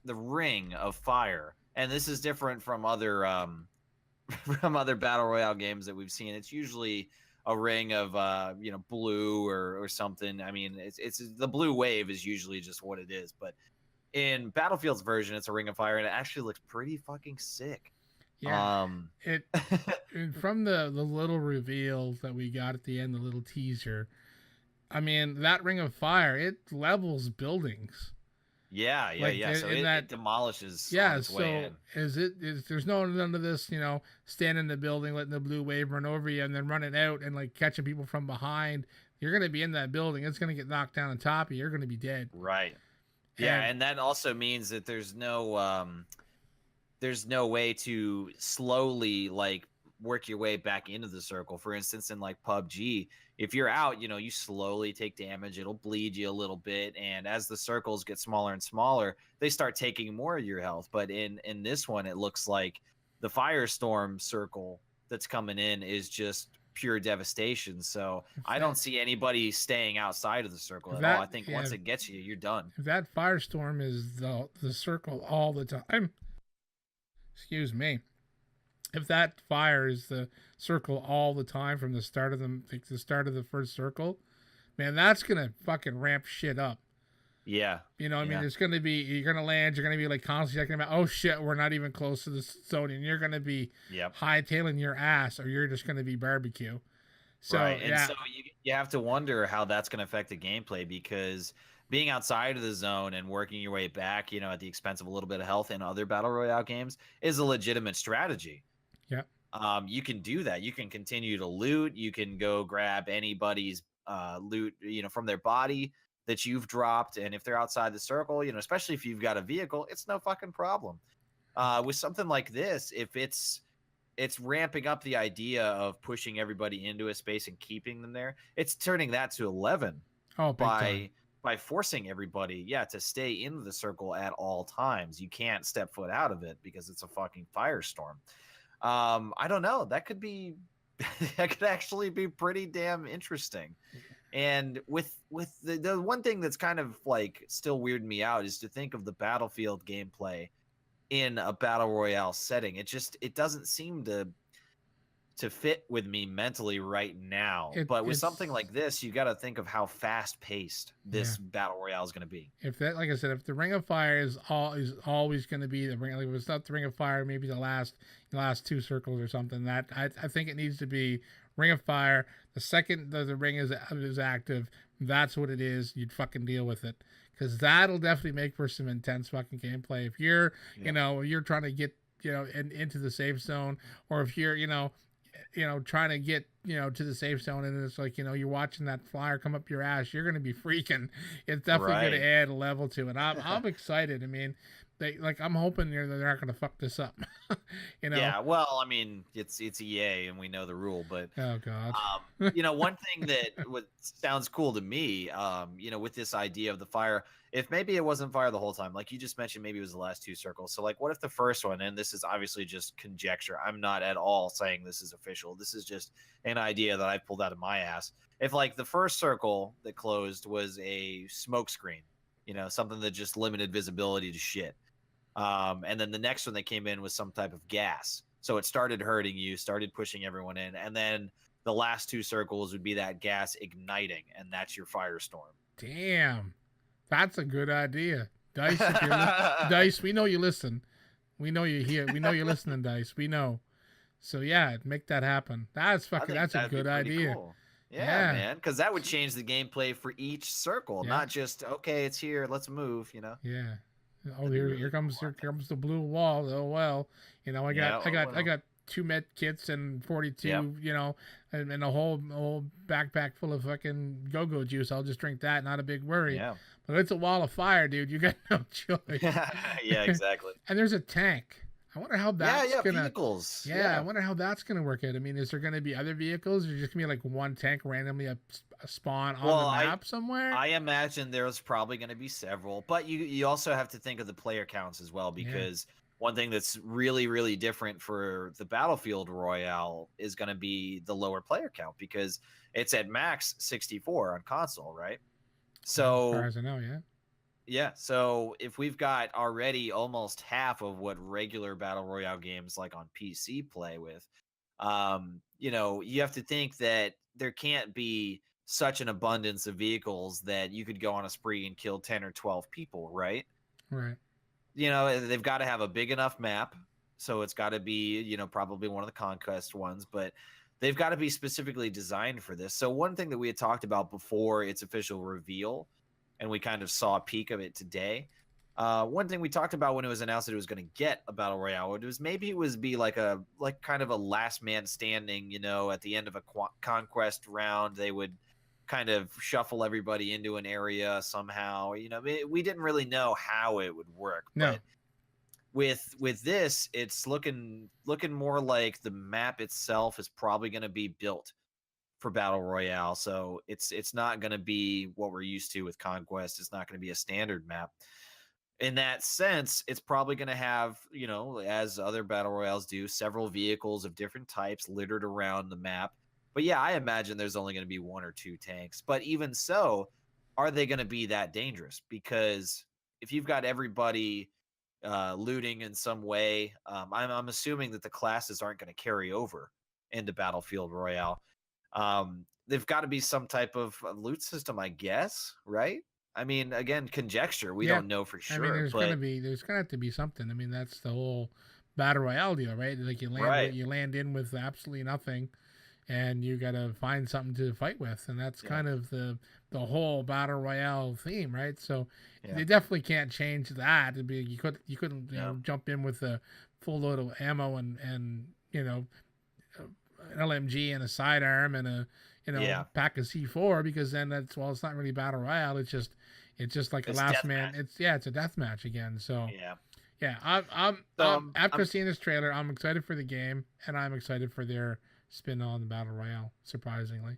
ring of fire, and this is different from other from other Battle Royale games that we've seen. It's usually a ring of blue or something. I mean, it's the blue wave is usually just what it is, but in Battlefield's version, it's a ring of fire, and it actually looks pretty fucking sick. Yeah, it from the little reveal that we got at the end, the little teaser. I mean, that ring of fire, it levels buildings. Yeah. So it demolishes. Yeah. On its way in. There's none of this, stand in the building, letting the blue wave run over you, and then running out and like catching people from behind. You're gonna be in that building. It's gonna get knocked down on top of you. You're gonna be dead. Right. Yeah, and that also means that there's no way to slowly like work your way back into the circle. For instance, in like PUBG, if you're out, you slowly take damage. It'll bleed you a little bit, and as the circles get smaller and smaller, they start taking more of your health. But in this one, it looks like the firestorm circle that's coming in is just pure devastation. So I don't see anybody staying outside of the circle at all. I think once it gets you, you're done. If that firestorm is the circle all the time, excuse me. If that fire is the circle all the time from the start of the first circle, man, that's gonna fucking ramp shit up. Yeah. I mean, it's going to be, you're going to land, you're going to be like constantly checking about, oh shit, we're not even close to the zone, and you're going to be hightailing your ass, or you're just going to be barbecue. So, right. And so you have to wonder how that's going to affect the gameplay, because being outside of the zone and working your way back, at the expense of a little bit of health in other Battle Royale games is a legitimate strategy. Yeah. You can do that. You can continue to loot. You can go grab anybody's loot, from their body that you've dropped, and if they're outside the circle, especially if you've got a vehicle, it's no fucking problem. With something like this, if it's ramping up the idea of pushing everybody into a space and keeping them there, it's turning that to 11 by forcing everybody to stay in the circle at all times. You can't step foot out of it because it's a fucking firestorm. I don't know, that could actually be pretty damn interesting. And with the one thing that's kind of like still weirding me out is to think of the Battlefield gameplay in a Battle Royale setting. It doesn't seem to fit with me mentally right now. But with something like this, you got to think of how fast paced this Battle Royale is going to be. If that, like I said, if the Ring of Fire is always going to be the ring, like if it's not the Ring of Fire, maybe the last two circles or something. That I think it needs to be Ring of Fire. The second the ring is active, that's what it is. You'd fucking deal with it, because that'll definitely make for some intense fucking gameplay. If you're you're trying to get into the safe zone, or if you're trying to get to the safe zone, and it's like you're watching that flyer come up your ass, you're gonna be freaking. It's definitely gonna add a level to it. I'm excited. I mean, I'm hoping they're not gonna fuck this up. Yeah, well, I mean, it's EA and we know the rule, but oh god. One thing that sounds cool to me, with this idea of the fire, if maybe it wasn't fire the whole time, like you just mentioned, maybe it was the last two circles. So like, what if the first one, and this is obviously just conjecture, I'm not at all saying this is official, this is just an idea that I pulled out of my ass. If like the first circle that closed was a smoke screen, something that just limited visibility to shit. And then the next one that came in was some type of gas. So it started hurting you, started pushing everyone in. And then the last two circles would be that gas igniting, and that's your firestorm. Damn. That's a good idea. Dice, Dice, we know you listen. We know you here. We know you're listening, Dice. We know. So yeah, make that happen. That's a good idea. Cool. Yeah, man, because that would change the gameplay for each circle, not just okay, it's here, let's move. Yeah. Oh, That'd be really here cool, comes the blue wall. Oh well, Yeah, I got 2 med kits and 42, Yep. And a whole backpack full of fucking go-go juice. I'll just drink that, not a big worry. Yeah. But it's a wall of fire, dude. You got no choice. Yeah, exactly. And there's a tank. I wonder how that's gonna. Vehicles. Yeah, I wonder how that's gonna work out. I mean, is there gonna be other vehicles, or just gonna be like one tank randomly a spawn on the map somewhere? I imagine there's probably going to be several, but you also have to think of the player counts as well, because one thing that's really, really different for the Battlefield Royale is going to be the lower player count, because it's at max 64 on console, right? So as far as I know, yeah, so if we've got already almost half of what regular Battle Royale games like on PC play with, you have to think that there can't be such an abundance of vehicles that you could go on a spree and kill 10 or 12 people, right? Right. They've got to have a big enough map, so it's got to be, probably one of the conquest ones, but they've got to be specifically designed for this. So one thing that we had talked about before its official reveal, and we kind of saw a peek of it today. One thing we talked about when it was announced that it was going to get a battle royale, it was maybe it was be like kind of a last man standing. At the end of a conquest round, they would kind of shuffle everybody into an area somehow. We didn't really know how it would work, no. but with this, it's looking more like the map itself is probably going to be built for battle royale, so it's not going to be what we're used to with conquest. It's not going to be a standard map. In that sense, it's probably going to have, as other battle royales do, several vehicles of different types littered around the map. But yeah, I imagine there's only going to be 1 or 2 tanks. But even so, are they going to be that dangerous? Because if you've got everybody looting in some way, I'm assuming that the classes aren't going to carry over into Battlefield Royale. They've got to be some type of loot system, I guess, right? I mean, again, conjecture. We don't know for sure. I mean, there's gonna have to be something. I mean, that's the whole battle royale deal, right? Like you land in with absolutely nothing, and you got to find something to fight with, and that's kind of the whole battle royale theme, right? So they definitely can't change that. You couldn't jump in with a full load of ammo and an LMG and a sidearm and a pack of C4, because then it's not really battle royale. It's just like a last man. It's a death match again. So after seeing this trailer, I'm excited for the game, and I'm excited for their spin on the battle royale. Surprisingly.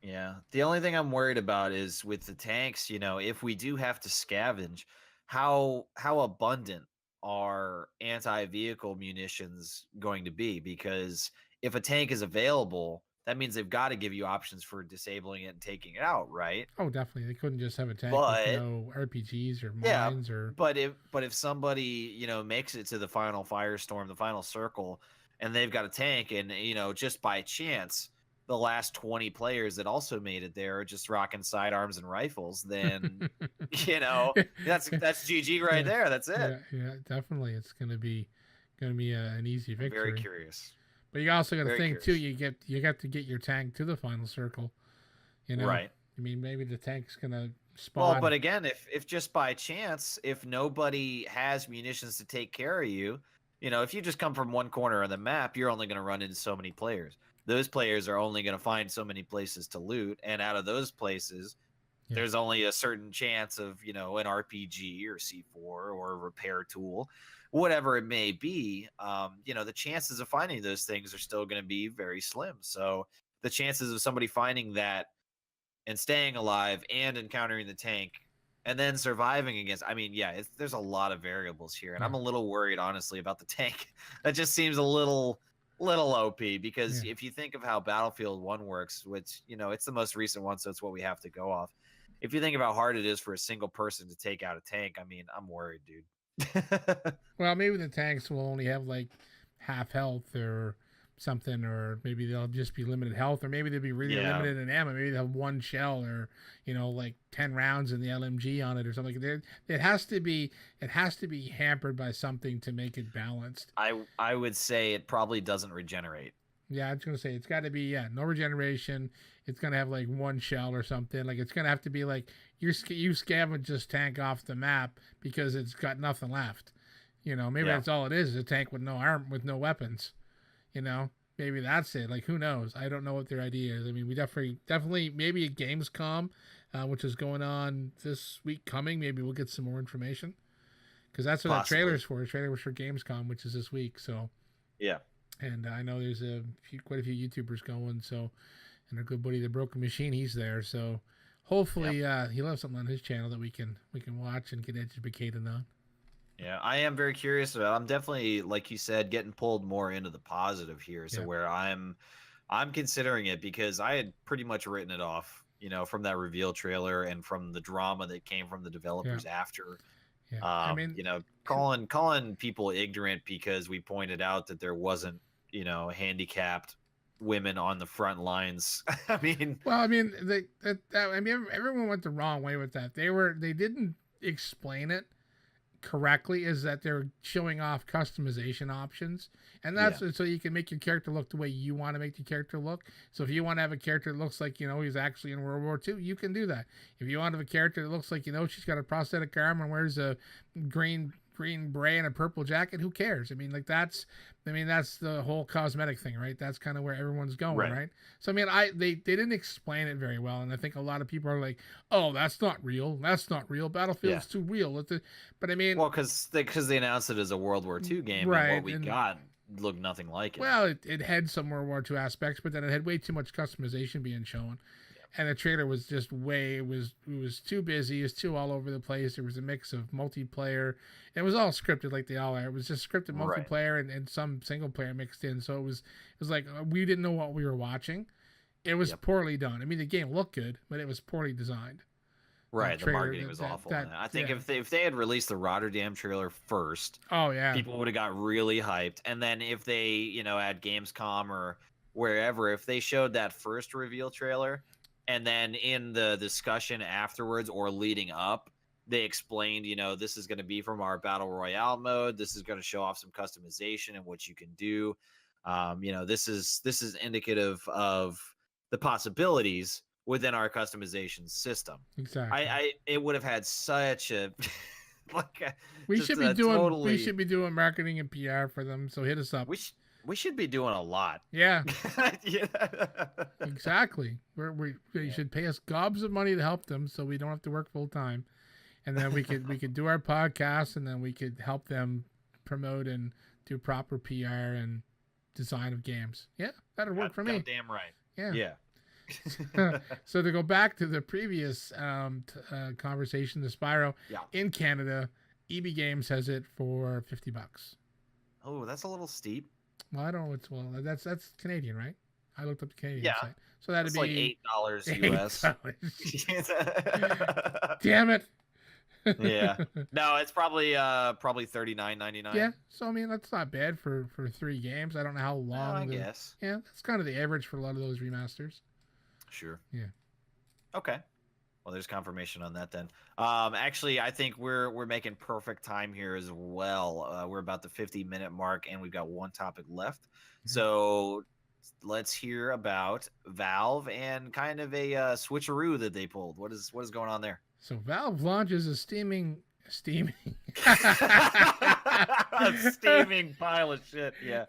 Yeah. The only thing I'm worried about is with the tanks. If we do have to scavenge, how abundant are anti-vehicle munitions going to be? Because if a tank is available, that means they've got to give you options for disabling it and taking it out, right? Oh, definitely. They couldn't just have a tank with no RPGs or mines or. But if somebody makes it to the final firestorm, the final circle, and they've got a tank, and just by chance the last 20 players that also made it there are just rocking sidearms and rifles, then that's GG right there. That's it. Yeah, definitely. It's gonna be an easy victory. I'm very curious. But you also got to think too. You got to get your tank to the final circle. Right. I mean, maybe the tank's gonna spawn. Well, but again, if just by chance, if nobody has munitions to take care of you, if you just come from one corner of the map, you're only going to run into so many players. Those players are only going to find so many places to loot, and out of those places, there's only a certain chance of an RPG or C4 or a repair tool, whatever it may be. The chances of finding those things are still going to be very slim. So the chances of somebody finding that and staying alive and encountering the tank and then surviving against, there's a lot of variables here, and I'm a little worried, honestly, about the tank. That just seems a little OP, because if you think of how Battlefield 1 works, which it's the most recent one, so it's what we have to go off. If you think of how hard it is for a single person to take out a tank, I'm worried, dude. Well, maybe the tanks will only have like half health or something, or maybe they'll just be limited health, or maybe they'll be really limited in ammo. Maybe they'll have one shell, or like 10 rounds in the LMG on it or something. It has to be hampered by something to make it balanced. I would say it probably doesn't regenerate. Yeah, I was gonna say it's got to be no regeneration. It's gonna have like one shell or something. Like it's gonna have to be like you scavenge this tank off the map because it's got nothing left. Maybe that's all it is a tank with no arm, with no weapons. Maybe that's it. Like who knows? I don't know what their idea is. I mean, we definitely maybe at Gamescom, which is going on this week coming. Maybe we'll get some more information because that's what the trailer's for. The trailer was for Gamescom, which is this week. So yeah. And I know there's quite a few YouTubers going. So, and our good buddy, the Broken Machine, he's there. So, hopefully, he'll have something on his channel that we can watch and get educated on. Yeah, I am very curious about. I'm definitely, like you said, getting pulled more into the positive here. So where I'm considering it because I had pretty much written it off, from that reveal trailer and from the drama that came from the developers after. Yeah. I mean, calling people ignorant because we pointed out that there wasn't, handicapped women on the front lines. Everyone went the wrong way with that. They didn't explain it correctly, is that they're showing off customization options, and that's so you can make your character look the way you want to make the character look. So if you want to have a character that looks like he's actually in World War II, you can do that. If you want to have a character that looks like she's got a prosthetic arm and wears a green beret and a purple jacket, who cares? That's the whole cosmetic thing, right? That's kind of where everyone's going, right? So they didn't explain it very well, and I think a lot of people are like, oh, that's not real, Battlefield's too real. But because they announced it as a World War II game, right, and what we got looked nothing like it. Well, it had some World War II aspects, but then it had way too much customization being shown. And the trailer was just it was too busy. It was too all over the place. There was a mix of multiplayer. It was all scripted like they all are. It was just scripted multiplayer and some single player mixed in. So it was like we didn't know what we were watching. It was poorly done. The game looked good, but it was poorly designed. Right, the marketing was awful. I think if they had released the Rotterdam trailer first, people would have got really hyped. And then if they, at Gamescom or wherever, if they showed that first reveal trailer, and then in the discussion afterwards or leading up, they explained, this is going to be from our Battle Royale mode. This is going to show off some customization and what you can do. This is indicative of the possibilities within our customization system. Exactly. It would have had such a we should be doing marketing and PR for them. So hit us up. We should be doing a lot. Yeah. Exactly. You should pay us gobs of money to help them, so we don't have to work full time, and then we could do our podcast, and then we could help them promote and do proper PR and design of games. Yeah, that'd work for me. Damn right. Yeah. So to go back to the previous conversation, the Spyro in Canada, EB Games has it for $50. Oh, that's a little steep. Well, I don't know that's Canadian, right? I looked up the Canadian site. So that'd be like $8 US. Damn it. Yeah. No, it's probably $39.99. Yeah. So that's not bad for 3 games. I don't know how long. I guess. Yeah, that's kind of the average for a lot of those remasters. Sure. Yeah. Okay. Well, there's confirmation on that then. Actually, I think we're making perfect time here as well. We're about the 50-minute mark, and we've got one topic left. Mm-hmm. So let's hear about Valve and kind of a switcheroo that they pulled. What is going on there? So Valve launches a steaming steaming pile of shit. Yeah.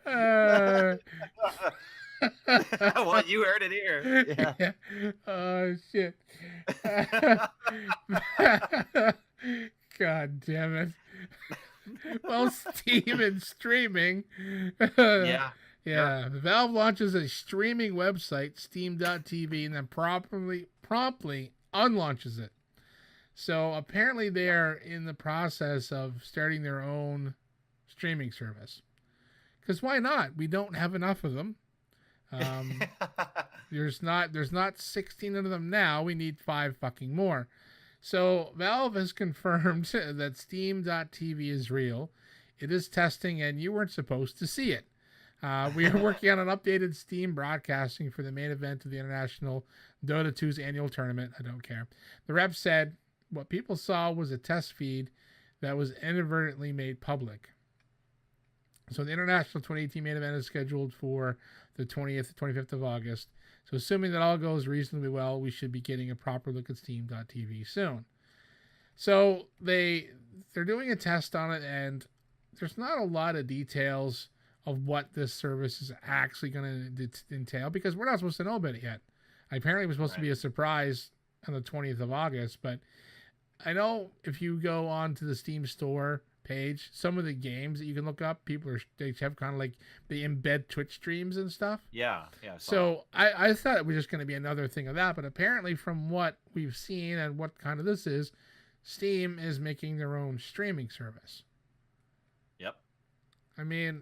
Well, you heard it here. Yeah. Oh shit. God damn it. Well, Steam and streaming. Yeah. Yeah. Valve launches a streaming website, Steam.tv, and then promptly unlaunches it. So apparently they are in the process of starting their own streaming service. Because why not? We don't have enough of them. There's not 16 of them now. We need 5 fucking more. So Valve has confirmed that Steam.tv is real. It is testing, and you weren't supposed to see it. We are working on an updated Steam broadcasting for the main event of the International Dota 2's annual tournament. I don't care. The rep said what people saw was a test feed that was inadvertently made public. So the International 2018 main event is scheduled for the 20th, 25th of August. So assuming that all goes reasonably well, we should be getting a proper look at Steam.tv soon. So they're doing a test on it, and there's not a lot of details of what this service is actually going to entail because we're not supposed to know about it yet. Apparently, it was supposed to be a surprise on the 20th of August, but I know if you go on to the Steam store page, some of the games that you can look up, they have kind of like they embed Twitch streams and stuff. Yeah. So I thought it was just going to be another thing of that, but apparently from what we've seen and what kind of this is, Steam is making their own streaming service. Yep. I mean,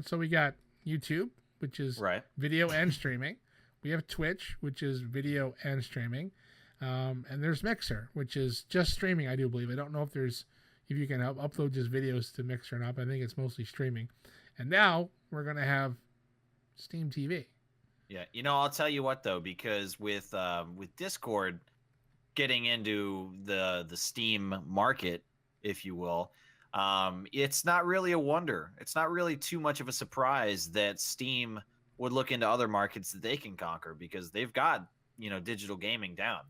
so we got YouTube, which is video and streaming. We have Twitch, which is video and streaming. And there's Mixer, which is just streaming, I do believe. I don't know if you can upload just videos to Mixer or not, but I think it's mostly streaming. And now we're going to have Steam TV. Yeah. I'll tell you what, though, because with Discord getting into the Steam market, if you will, it's not really a wonder. It's not really too much of a surprise that Steam would look into other markets that they can conquer because they've got, digital gaming down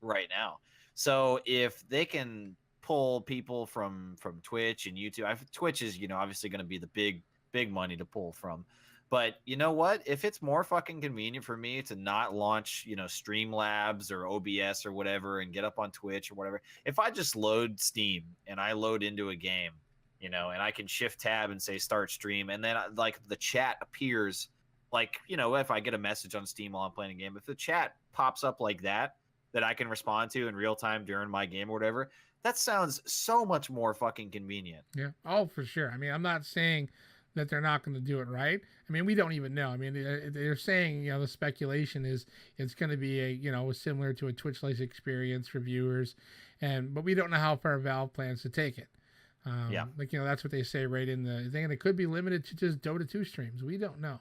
right now. So if they can pull people from Twitch and YouTube, Twitch is, obviously going to be the big money to pull from. But you know what? If it's more fucking convenient for me to not launch, Streamlabs or OBS or whatever and get up on Twitch or whatever, if I just load Steam and I load into a game, and I can shift tab and say start stream, and then like the chat appears, like, if I get a message on Steam while I'm playing a game, if the chat pops up like that I can respond to in real time during my game or whatever, that sounds so much more fucking convenient. Yeah. Oh, for sure. I mean, I'm not saying that they're not going to do it right. I mean, we don't even know. I mean, they're saying, the speculation is it's going to be similar to a Twitch-like experience for viewers, but we don't know how far Valve plans to take it. That's what they say right in the thing. And it could be limited to just Dota 2 streams. We don't know.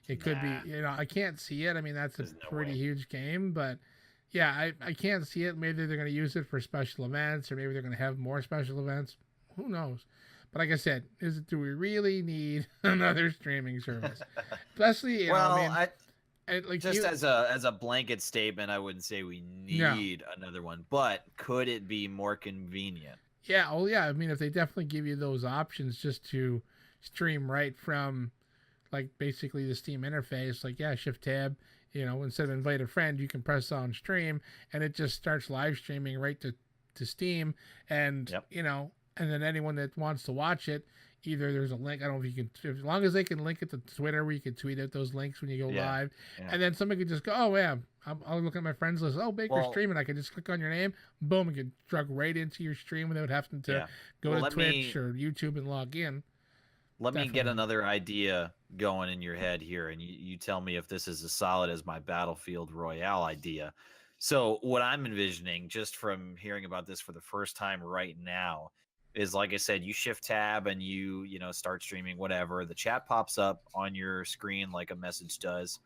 It could be, I can't see it. I mean, that's a pretty huge game, but yeah, I can't see it. Maybe they're going to use it for special events, or maybe they're going to have more special events. Who knows? But like I said, do we really need another streaming service? Especially, as a blanket statement, I wouldn't say we need another one, but could it be more convenient? Yeah. Oh, yeah. I mean, if they definitely give you those options just to stream right from, like, basically the Steam interface, like, shift tab, instead of invite a friend, you can press on stream, and it just starts live streaming right to Steam, and and then anyone that wants to watch it, either there's a link. I don't know if you can, as long as they can link it to Twitter, where you can tweet out those links when you go live, and then somebody could just go, oh yeah, I'll look at my friends list. Oh, Baker's streaming. I can just click on your name, boom, and get drug right into your stream without having to go to Twitch or YouTube and log in. Let me get another idea going in your head here, and you tell me if this is as solid as my Battlefield Royale idea. So what I'm envisioning, just from hearing about this for the first time right now, is, like I said, you shift tab and you start streaming, whatever. The chat pops up on your screen like a message does.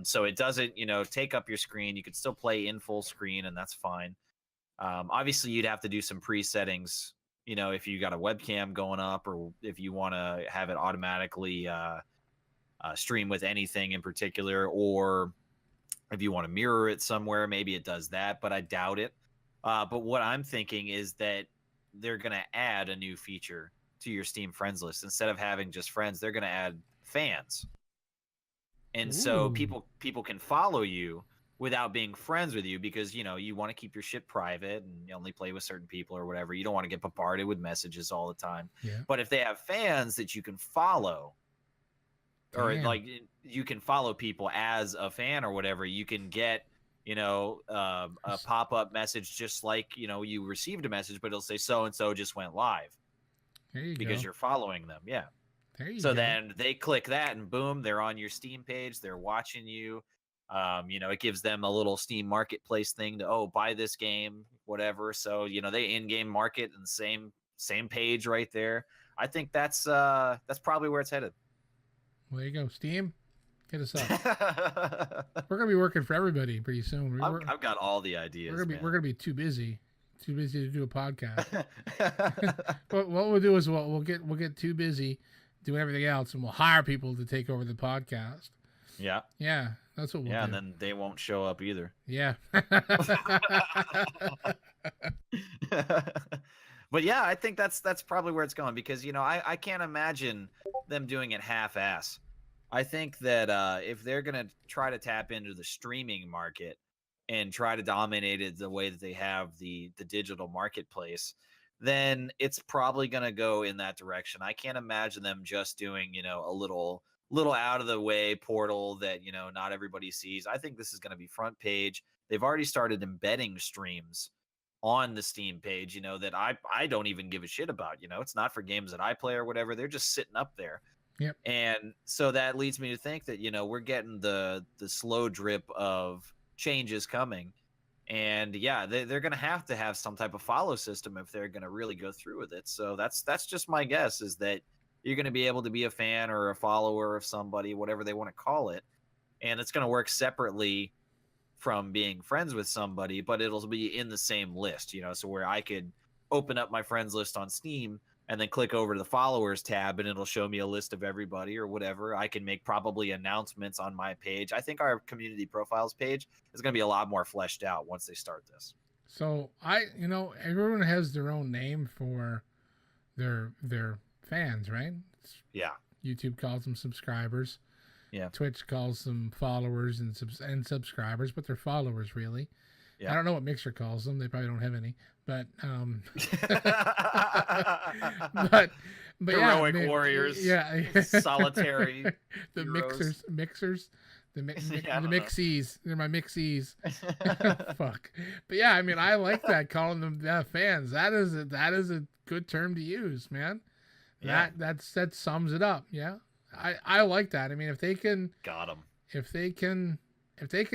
So it doesn't, take up your screen. You could still play in full screen, and that's fine. Obviously, you'd have to do some pre-settings, if you got a webcam going up, or if you want to have it automatically stream with anything in particular, or if you want to mirror it somewhere, maybe it does that, but I doubt it. But what I'm thinking is that they're going to add a new feature to your Steam friends list. Instead of having just friends, they're going to add fans. And so people can follow you without being friends with you, because you want to keep your shit private and you only play with certain people or whatever. You don't want to get bombarded with messages all the time. But if they have fans that you can follow, or like you can follow people as a fan or whatever, you can get a pop-up message, just like you received a message, but it'll say so and so just went live, because you're following them. Then they click that, and boom, they're on your Steam page, they're watching you. It gives them a little Steam marketplace thing to buy this game, whatever. So they in-game market in the same page right there. I think that's probably where it's headed. Well, there you go, Steam. Hit us up. We're gonna be working for everybody pretty soon. I've got all the ideas. We're gonna be too busy Too busy to do a podcast. what we'll do is we'll get too busy doing everything else, and we'll hire people to take over the podcast. Yeah. Yeah, that's what we'll do. Yeah, and then they won't show up either. Yeah. But yeah, I think that's probably where it's going, because I can't imagine them doing it half-ass. I think that if they're gonna try to tap into the streaming market and try to dominate it the way that they have the digital marketplace, then it's probably gonna go in that direction. I can't imagine them just doing a little out of the way portal that not everybody sees. I think this is gonna be front page. They've already started embedding streams on the Steam page, that I don't even give a shit about. It's not for games that I play or whatever. They're just sitting up there. Yep. And so that leads me to think that we're getting the slow drip of changes coming. And yeah, they're going to have some type of follow system if they're going to really go through with it. So that's just my guess, is that you're going to be able to be a fan or a follower of somebody, whatever they want to call it, and it's going to work separately from being friends with somebody, but it'll be in the same list, so where I could open up my friends list on Steam and then click over to the followers tab, and it'll show me a list of everybody or whatever. I can make probably announcements on my page. I think our community profiles page is going to be a lot more fleshed out once they start this. So everyone has their own name for their fans, right? Yeah. YouTube calls them subscribers. Yeah. Twitch calls them followers and subscribers, but they're followers, really. Yeah. I don't know what Mixer calls them. They probably don't have any. But but heroic warriors. Yeah. Solitary. The heroes. mixers. The mixies. They're my mixies. Fuck. But yeah, I mean, I like that, calling them fans. That is a good term to use, man. Yeah. That sums it up. Yeah. I like that. I mean, if they can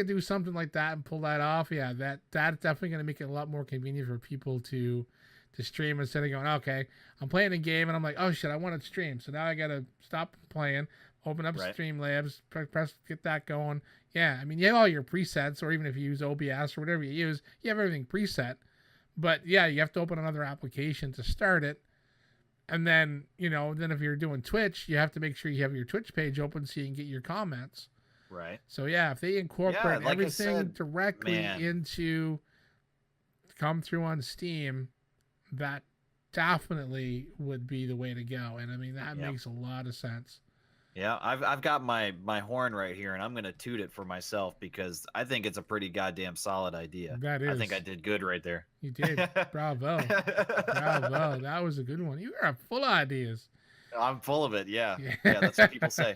do something like that and pull that off, yeah, that's definitely going to make it a lot more convenient for people to stream, instead of going, okay, I'm playing a game and I'm like, oh shit, I want to stream, so now I got to stop playing, open up Streamlabs, press get that going. Yeah, I mean, you have all your presets, or even if you use OBS or whatever you use, you have everything preset. But yeah, you have to open another application to start it. And then, then if you're doing Twitch, you have to make sure you have your Twitch page open so you can get your comments. Right. So yeah, if they incorporate everything directly into come through on Steam, that definitely would be the way to go. And I mean, that makes a lot of sense. Yeah, I've got my horn right here, and I'm going to toot it for myself, because I think it's a pretty goddamn solid idea. That is. I think I did good right there. You did. Bravo. Bravo. That was a good one. You are full of ideas. I'm full of it. Yeah. Yeah, that's what people say.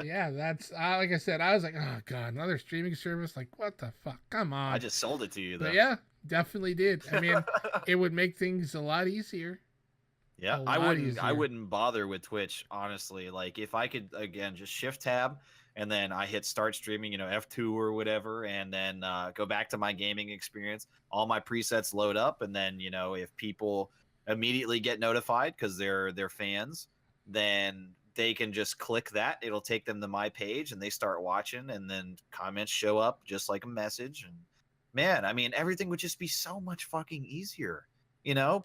Yeah, that's like I said, I was like, oh god, another streaming service. Like, what the fuck? Come on. I just sold it to you, though. But yeah, definitely did. I mean, it would make things a lot easier. Yeah, I wouldn't bother with Twitch, honestly. Like, if I could, again, just shift tab and then I hit start streaming, F2 or whatever, and then go back to my gaming experience, all my presets load up, and then, if people immediately get notified because they're fans, then they can just click that. It'll take them to my page and they start watching, and then comments show up just like a message. And man, I mean, everything would just be so much fucking easier.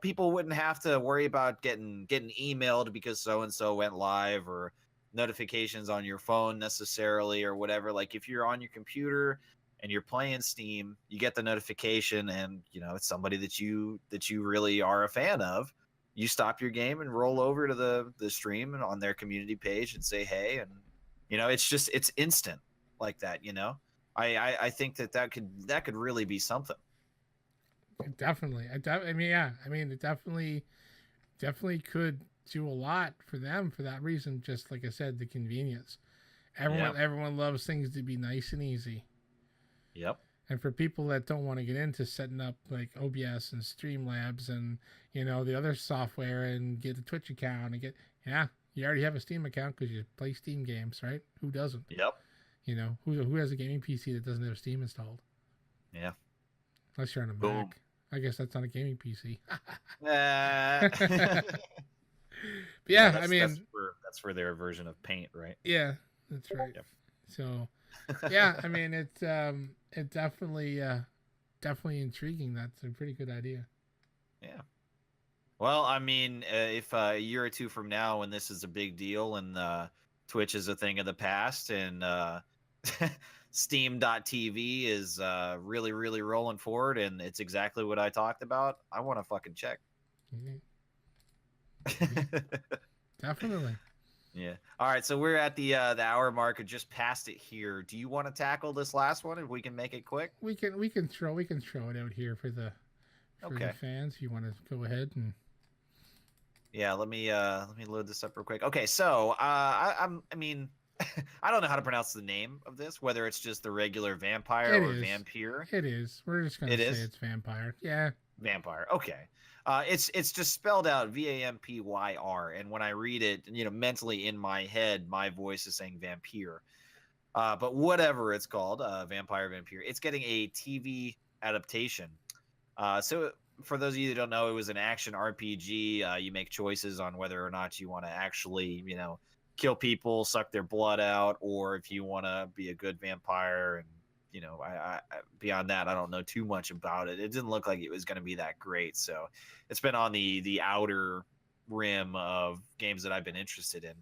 People wouldn't have to worry about getting emailed because so-and-so went live, or notifications on your phone necessarily, or whatever. Like, if you're on your computer and you're playing Steam, you get the notification, and it's somebody that you really are a fan of. You stop your game and roll over to the stream and on their community page and say hey, and it's instant like that. I think that could really be something. Definitely. I mean, yeah. I mean, it definitely could do a lot for them for that reason. Just like I said, the convenience. Everyone loves things to be nice and easy. Yep. And for people that don't want to get into setting up like OBS and Streamlabs and the other software and get a Twitch account and you already have a Steam account because you play Steam games, right? Who doesn't? Yep. Who has a gaming PC that doesn't have Steam installed? Yeah. Unless you're on a Mac. I guess that's not a gaming PC. But yeah, I mean, that's for their version of Paint, right? Yeah, that's right. Yep. So, yeah, I mean, it definitely definitely intriguing. That's a pretty good idea. Yeah. Well, I mean, if a year or two from now, when this is a big deal and Twitch is a thing of the past and Steam.tv is really, really rolling forward and it's exactly what I talked about, I want to fucking check. Definitely. Yeah. All right. So we're at the hour mark, or just past it here. Do you want to tackle this last one if we can make it quick? We can throw it out here for the fans. If you want to go ahead and. Yeah, let me load this up real quick. Okay, so I mean, I don't know how to pronounce the name of this, whether it's just the regular vampire or vampire. It is. We're just gonna say it's vampire. Yeah. Vampire. Okay. It's just spelled out Vampyr, and when I read it, mentally in my head, my voice is saying vampire. But whatever it's called, vampire. It's getting a TV adaptation. So for those of you that don't know, it was an action RPG. You make choices on whether or not you want to actually, kill people, suck their blood out, or if you want to be a good vampire. And I beyond that, I don't know too much about it. It didn't look like it was going to be that great. So it's been on the outer rim of games that I've been interested in.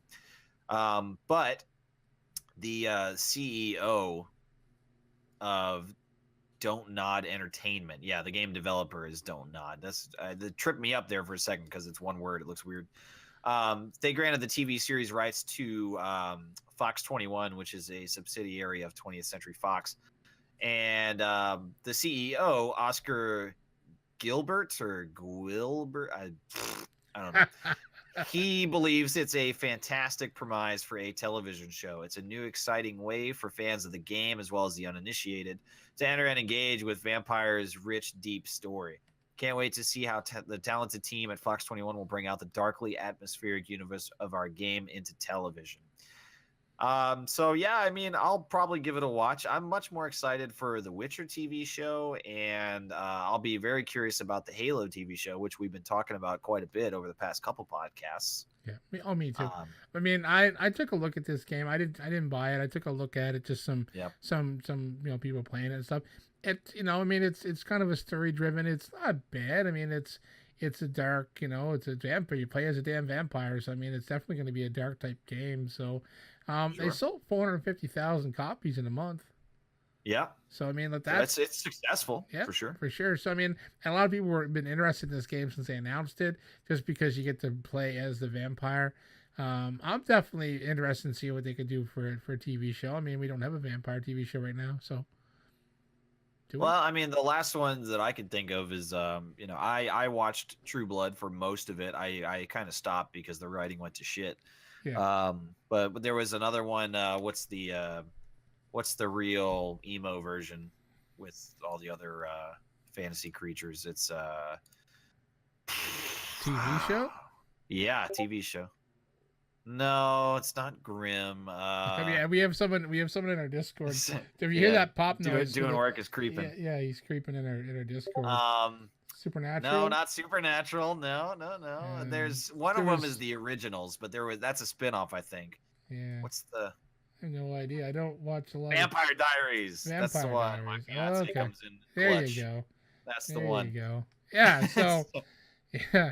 But the CEO of Don't Nod Entertainment. Yeah, the game developer is Don't Nod. That's that tripped me up there for a second because it's one word. It looks weird. They granted the TV series rights to Fox 21, which is a subsidiary of 20th Century Fox. And the CEO, Oscar Gilbert or Gwilbert, I don't know. He believes it's a fantastic premise for a television show. It's a new, exciting way for fans of the game, as well as the uninitiated, to enter and engage with Vampire's rich, deep story. Can't wait to see how the talented team at Fox 21 will bring out the darkly atmospheric universe of our game into television. So yeah, I mean, I'll probably give it a watch. I'm much more excited for the Witcher TV show, and I'll be very curious about the Halo TV show, which we've been talking about quite a bit over the past couple podcasts. Yeah, me too. I mean, I took a look at this game. I didn't buy it. I took a look at it, just some people playing it and stuff. I mean, it's kind of a story driven. It's not bad. I mean, it's a dark, it's a vampire. You play as a damn vampire, so I mean, it's definitely going to be a dark type game. So, sure. They sold 450,000 copies in a month. Yeah. So I mean, it's successful. Yeah, for sure. So I mean, and a lot of people have been interested in this game since they announced it, just because you get to play as the vampire. I'm definitely interested in seeing what they could do for a TV show. I mean, we don't have a vampire TV show right now, so. Well, I mean, the last ones that I could think of is, I watched True Blood for most of it. I kind of stopped because the writing went to shit. Yeah. But there was another one. What's the real emo version with all the other fantasy creatures? It's TV show. Yeah, TV show. No, it's not Grim. We have someone in our Discord. If you hear that pop noise, doing work is creeping. Yeah, he's creeping in our Discord. Supernatural? No, not Supernatural. No. There's one of them is the originals, but that's a spinoff, I think. Yeah. What's the? I have no idea. I don't watch a lot. Vampire Diaries. That's the one. My fiance comes in. There you go. That's the one. There you go. Yeah. So, yeah.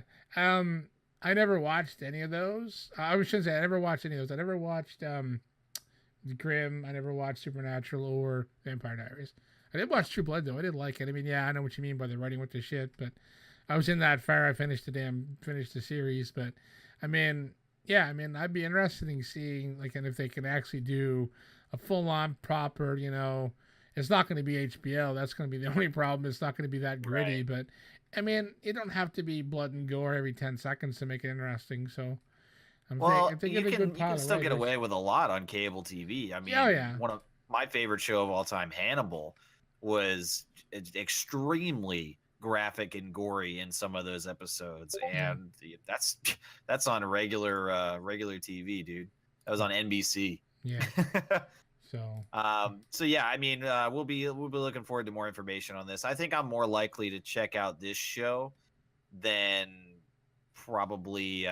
I never watched any of those. I shouldn't say I never watched any of those. I never watched Grimm. I never watched Supernatural or Vampire Diaries. I did watch True Blood though. I did like it. I mean, yeah, I know what you mean by the writing with the shit, but I was in that fire. I finished the series, but I mean, yeah, I mean, I'd be interested in seeing and if they can actually do a full on proper, it's not going to be HBO. That's going to be the only problem. It's not going to be that gritty, right. But I mean, it don't have to be blood and gore every 10 seconds to make it interesting. So, you can still get away with a lot on cable TV. I mean, one of my favorite show of all time, Hannibal, was extremely graphic and gory in some of those episodes, and that's on regular TV, dude. That was on NBC. Yeah. So yeah, I mean, we'll be looking forward to more information on this. I think I'm more likely to check out this show than probably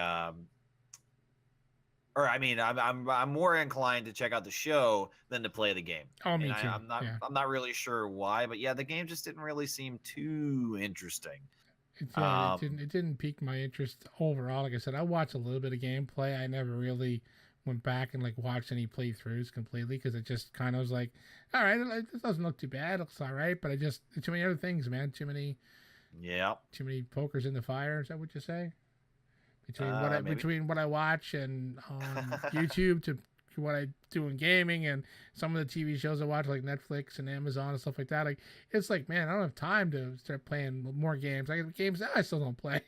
or I mean, I'm more inclined to check out the show than to play the game. Oh, And me too. Yeah. I'm not really sure why, but yeah, the game just didn't really seem too interesting. It didn't pique my interest overall. Like I said, I watched a little bit of gameplay. I never really went back and like watched any playthroughs completely because it just kind of was like, all right, it doesn't look too bad. It looks all right, but I just too many other things, man. Yeah. Too many pokers in the fire. Is that what you say? Maybe. Between what I watch and on YouTube to what I do in gaming and some of the TV shows I watch like Netflix and Amazon and stuff like that. Like it's like, man, I don't have time to start playing more games. I have games that I still don't play.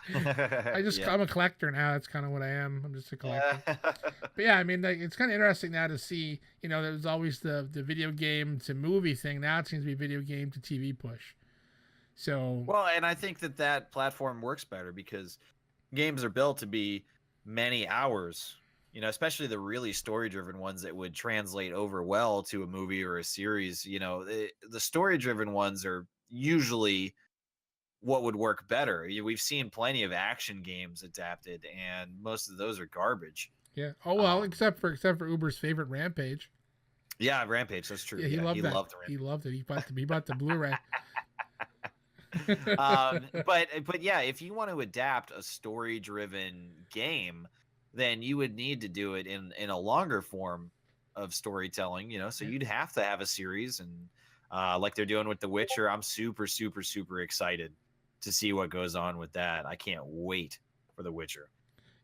Yeah. I'm a collector now. That's kind of what I am. I'm just a collector. But yeah, I mean, like, it's kind of interesting now to see. There's always the video game to movie thing. Now it seems to be video game to TV push. So Well, and I think that platform works better because games are built to be many hours, especially the really story driven ones that would translate over well to a movie or a series. The story driven ones are usually what would work better. We've seen plenty of action games adapted, and most of those are garbage. yeah. Oh well, except for Uber's favorite Rampage. Yeah, Rampage. That's true. Yeah, he Yeah, loved he that. loved He Rampage. loved it. He bought the Blu-ray. But yeah, if you want to adapt a story driven game, then you would need to do it in a longer form of storytelling. So Yeah. you'd have to have a series, and like they're doing with The Witcher. I'm super super super excited to see what goes on with that. I can't wait for The Witcher.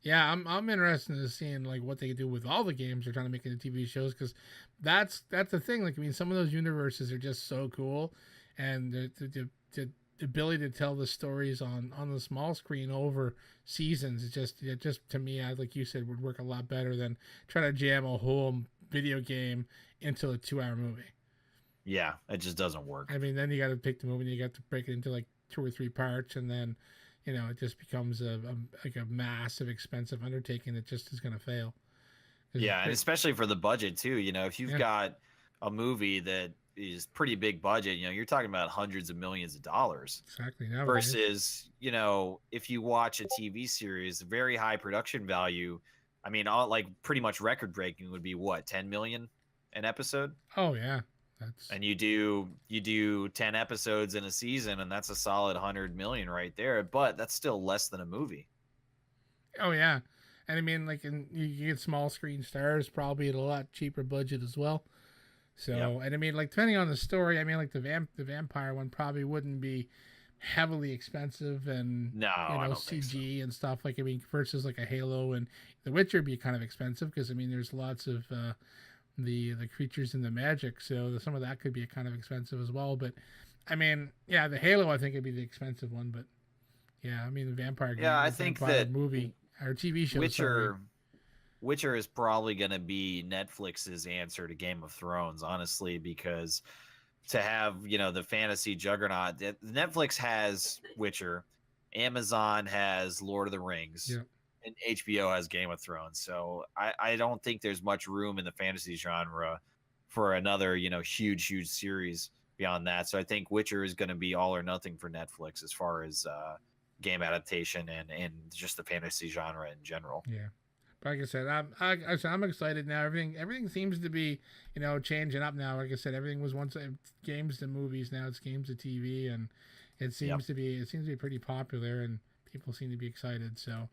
Yeah, I'm interested in seeing like what they do with all the games they're trying to make into TV shows because that's the thing. Like I mean, some of those universes are just so cool, and the ability to tell the stories on the small screen over seasons it just to me, like you said, would work a lot better than trying to jam a whole video game into a 2 hour movie. Yeah, it just doesn't work. I mean, then you got to pick the movie, and you got to break it into like two or three parts, and then it just becomes like a massive, expensive undertaking that just is going to fail. Yeah, and especially for the budget too. If you've Yeah, got a movie that is pretty big budget, you're talking about hundreds of millions of dollars exactly. Nowadays, versus, if you watch a TV series, very high production value. I mean, all like pretty much record breaking would be what, 10 million an episode? oh yeah, that's And you do 10 episodes in a season, and that's a solid 100 million right there, but that's still less than a movie. oh yeah, and I mean like you get small screen stars probably at a lot cheaper budget as well. Yep. So and I mean like depending on the story, I mean like the vampire one probably wouldn't be heavily expensive and No, I don't think so. CG and stuff like I mean versus like a Halo and The Witcher be kind of expensive because I mean there's lots of the creatures and the magic, so some of that could be kind of expensive as well. But I mean, yeah, the Halo I think would be the expensive one, but yeah, I mean the vampire Yeah, game, I the think vampire that movie or TV show. Sorry. Witcher Witcher is probably going to be Netflix's answer to Game of Thrones, honestly, because to have, the fantasy juggernaut, Netflix has Witcher, Amazon has Lord of the Rings, Yeah. and HBO has Game of Thrones. So I don't think there's much room in the fantasy genre for another, huge, huge series beyond that. So I think Witcher is going to be all or nothing for Netflix as far as game adaptation and just the fantasy genre in general. Yeah. But like I said, I'm excited now. Everything seems to be changing up now. Like I said, everything was once games to movies. Now it's games to TV, and it Yep. seems to be pretty popular, and people seem to be excited. So,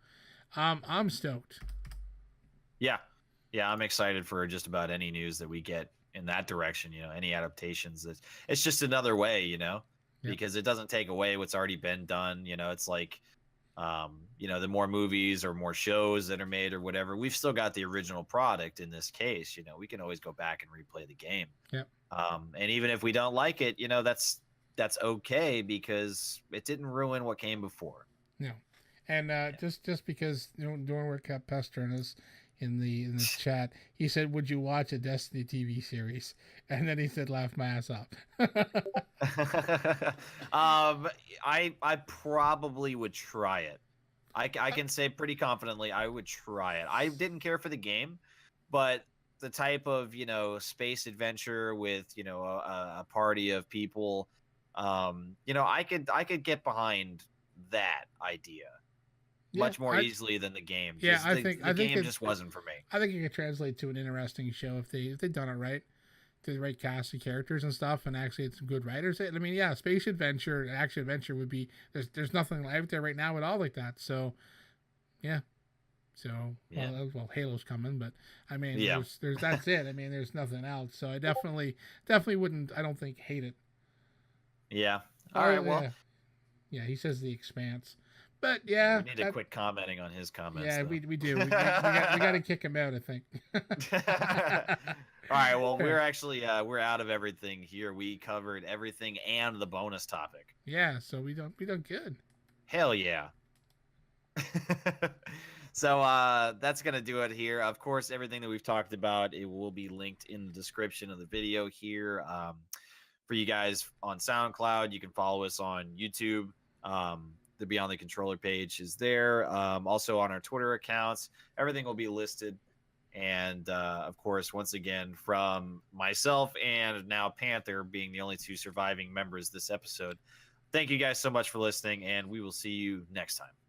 I'm stoked. Yeah. Yeah, I'm excited for just about any news that we get in that direction, any adaptations. It's just another way, Yep. because it doesn't take away what's already been done. It's like the more movies or more shows that are made or whatever, we've still got the original product in this case. We can always go back and replay the game. Yep. And even if we don't like it, that's okay because it didn't ruin what came before. No. And just because Dornwick kept pestering us in the chat, he said, "Would you watch a Destiny TV series?" And then he said, "Laugh my ass off." I probably would try it. I can say pretty confidently I would try it. I didn't care for the game, but the type of space adventure with a party of people, I could get behind that idea. much more easily than the game. Yeah, I think the game just wasn't for me. I think it could translate to an interesting show if they've done it right, to the right cast of characters and stuff, and actually it's some good writers. I mean, yeah, space adventure, action adventure would be there's nothing out there right now at all like that. So, yeah. So well, Halo's coming, but I mean, there's that's it. I mean, there's nothing else. So I definitely wouldn't. I don't think hate it. Yeah. All right. Well. Yeah, he says The Expanse, but yeah, we need to quit commenting on his comments. Yeah, we do. We got to kick him out, I think. All right. Well, we're actually we're out of everything here. We covered everything and the bonus topic. Yeah. So we done good. Hell yeah. So that's going to do it here. Of course, everything that we've talked about, it will be linked in the description of the video here. For you guys on SoundCloud, you can follow us on YouTube. The Beyond the Controller page is there. Also on our Twitter accounts, everything will be listed. And of course, once again, from myself and now Panther being the only two surviving members this episode, thank you guys so much for listening, and we will see you next time.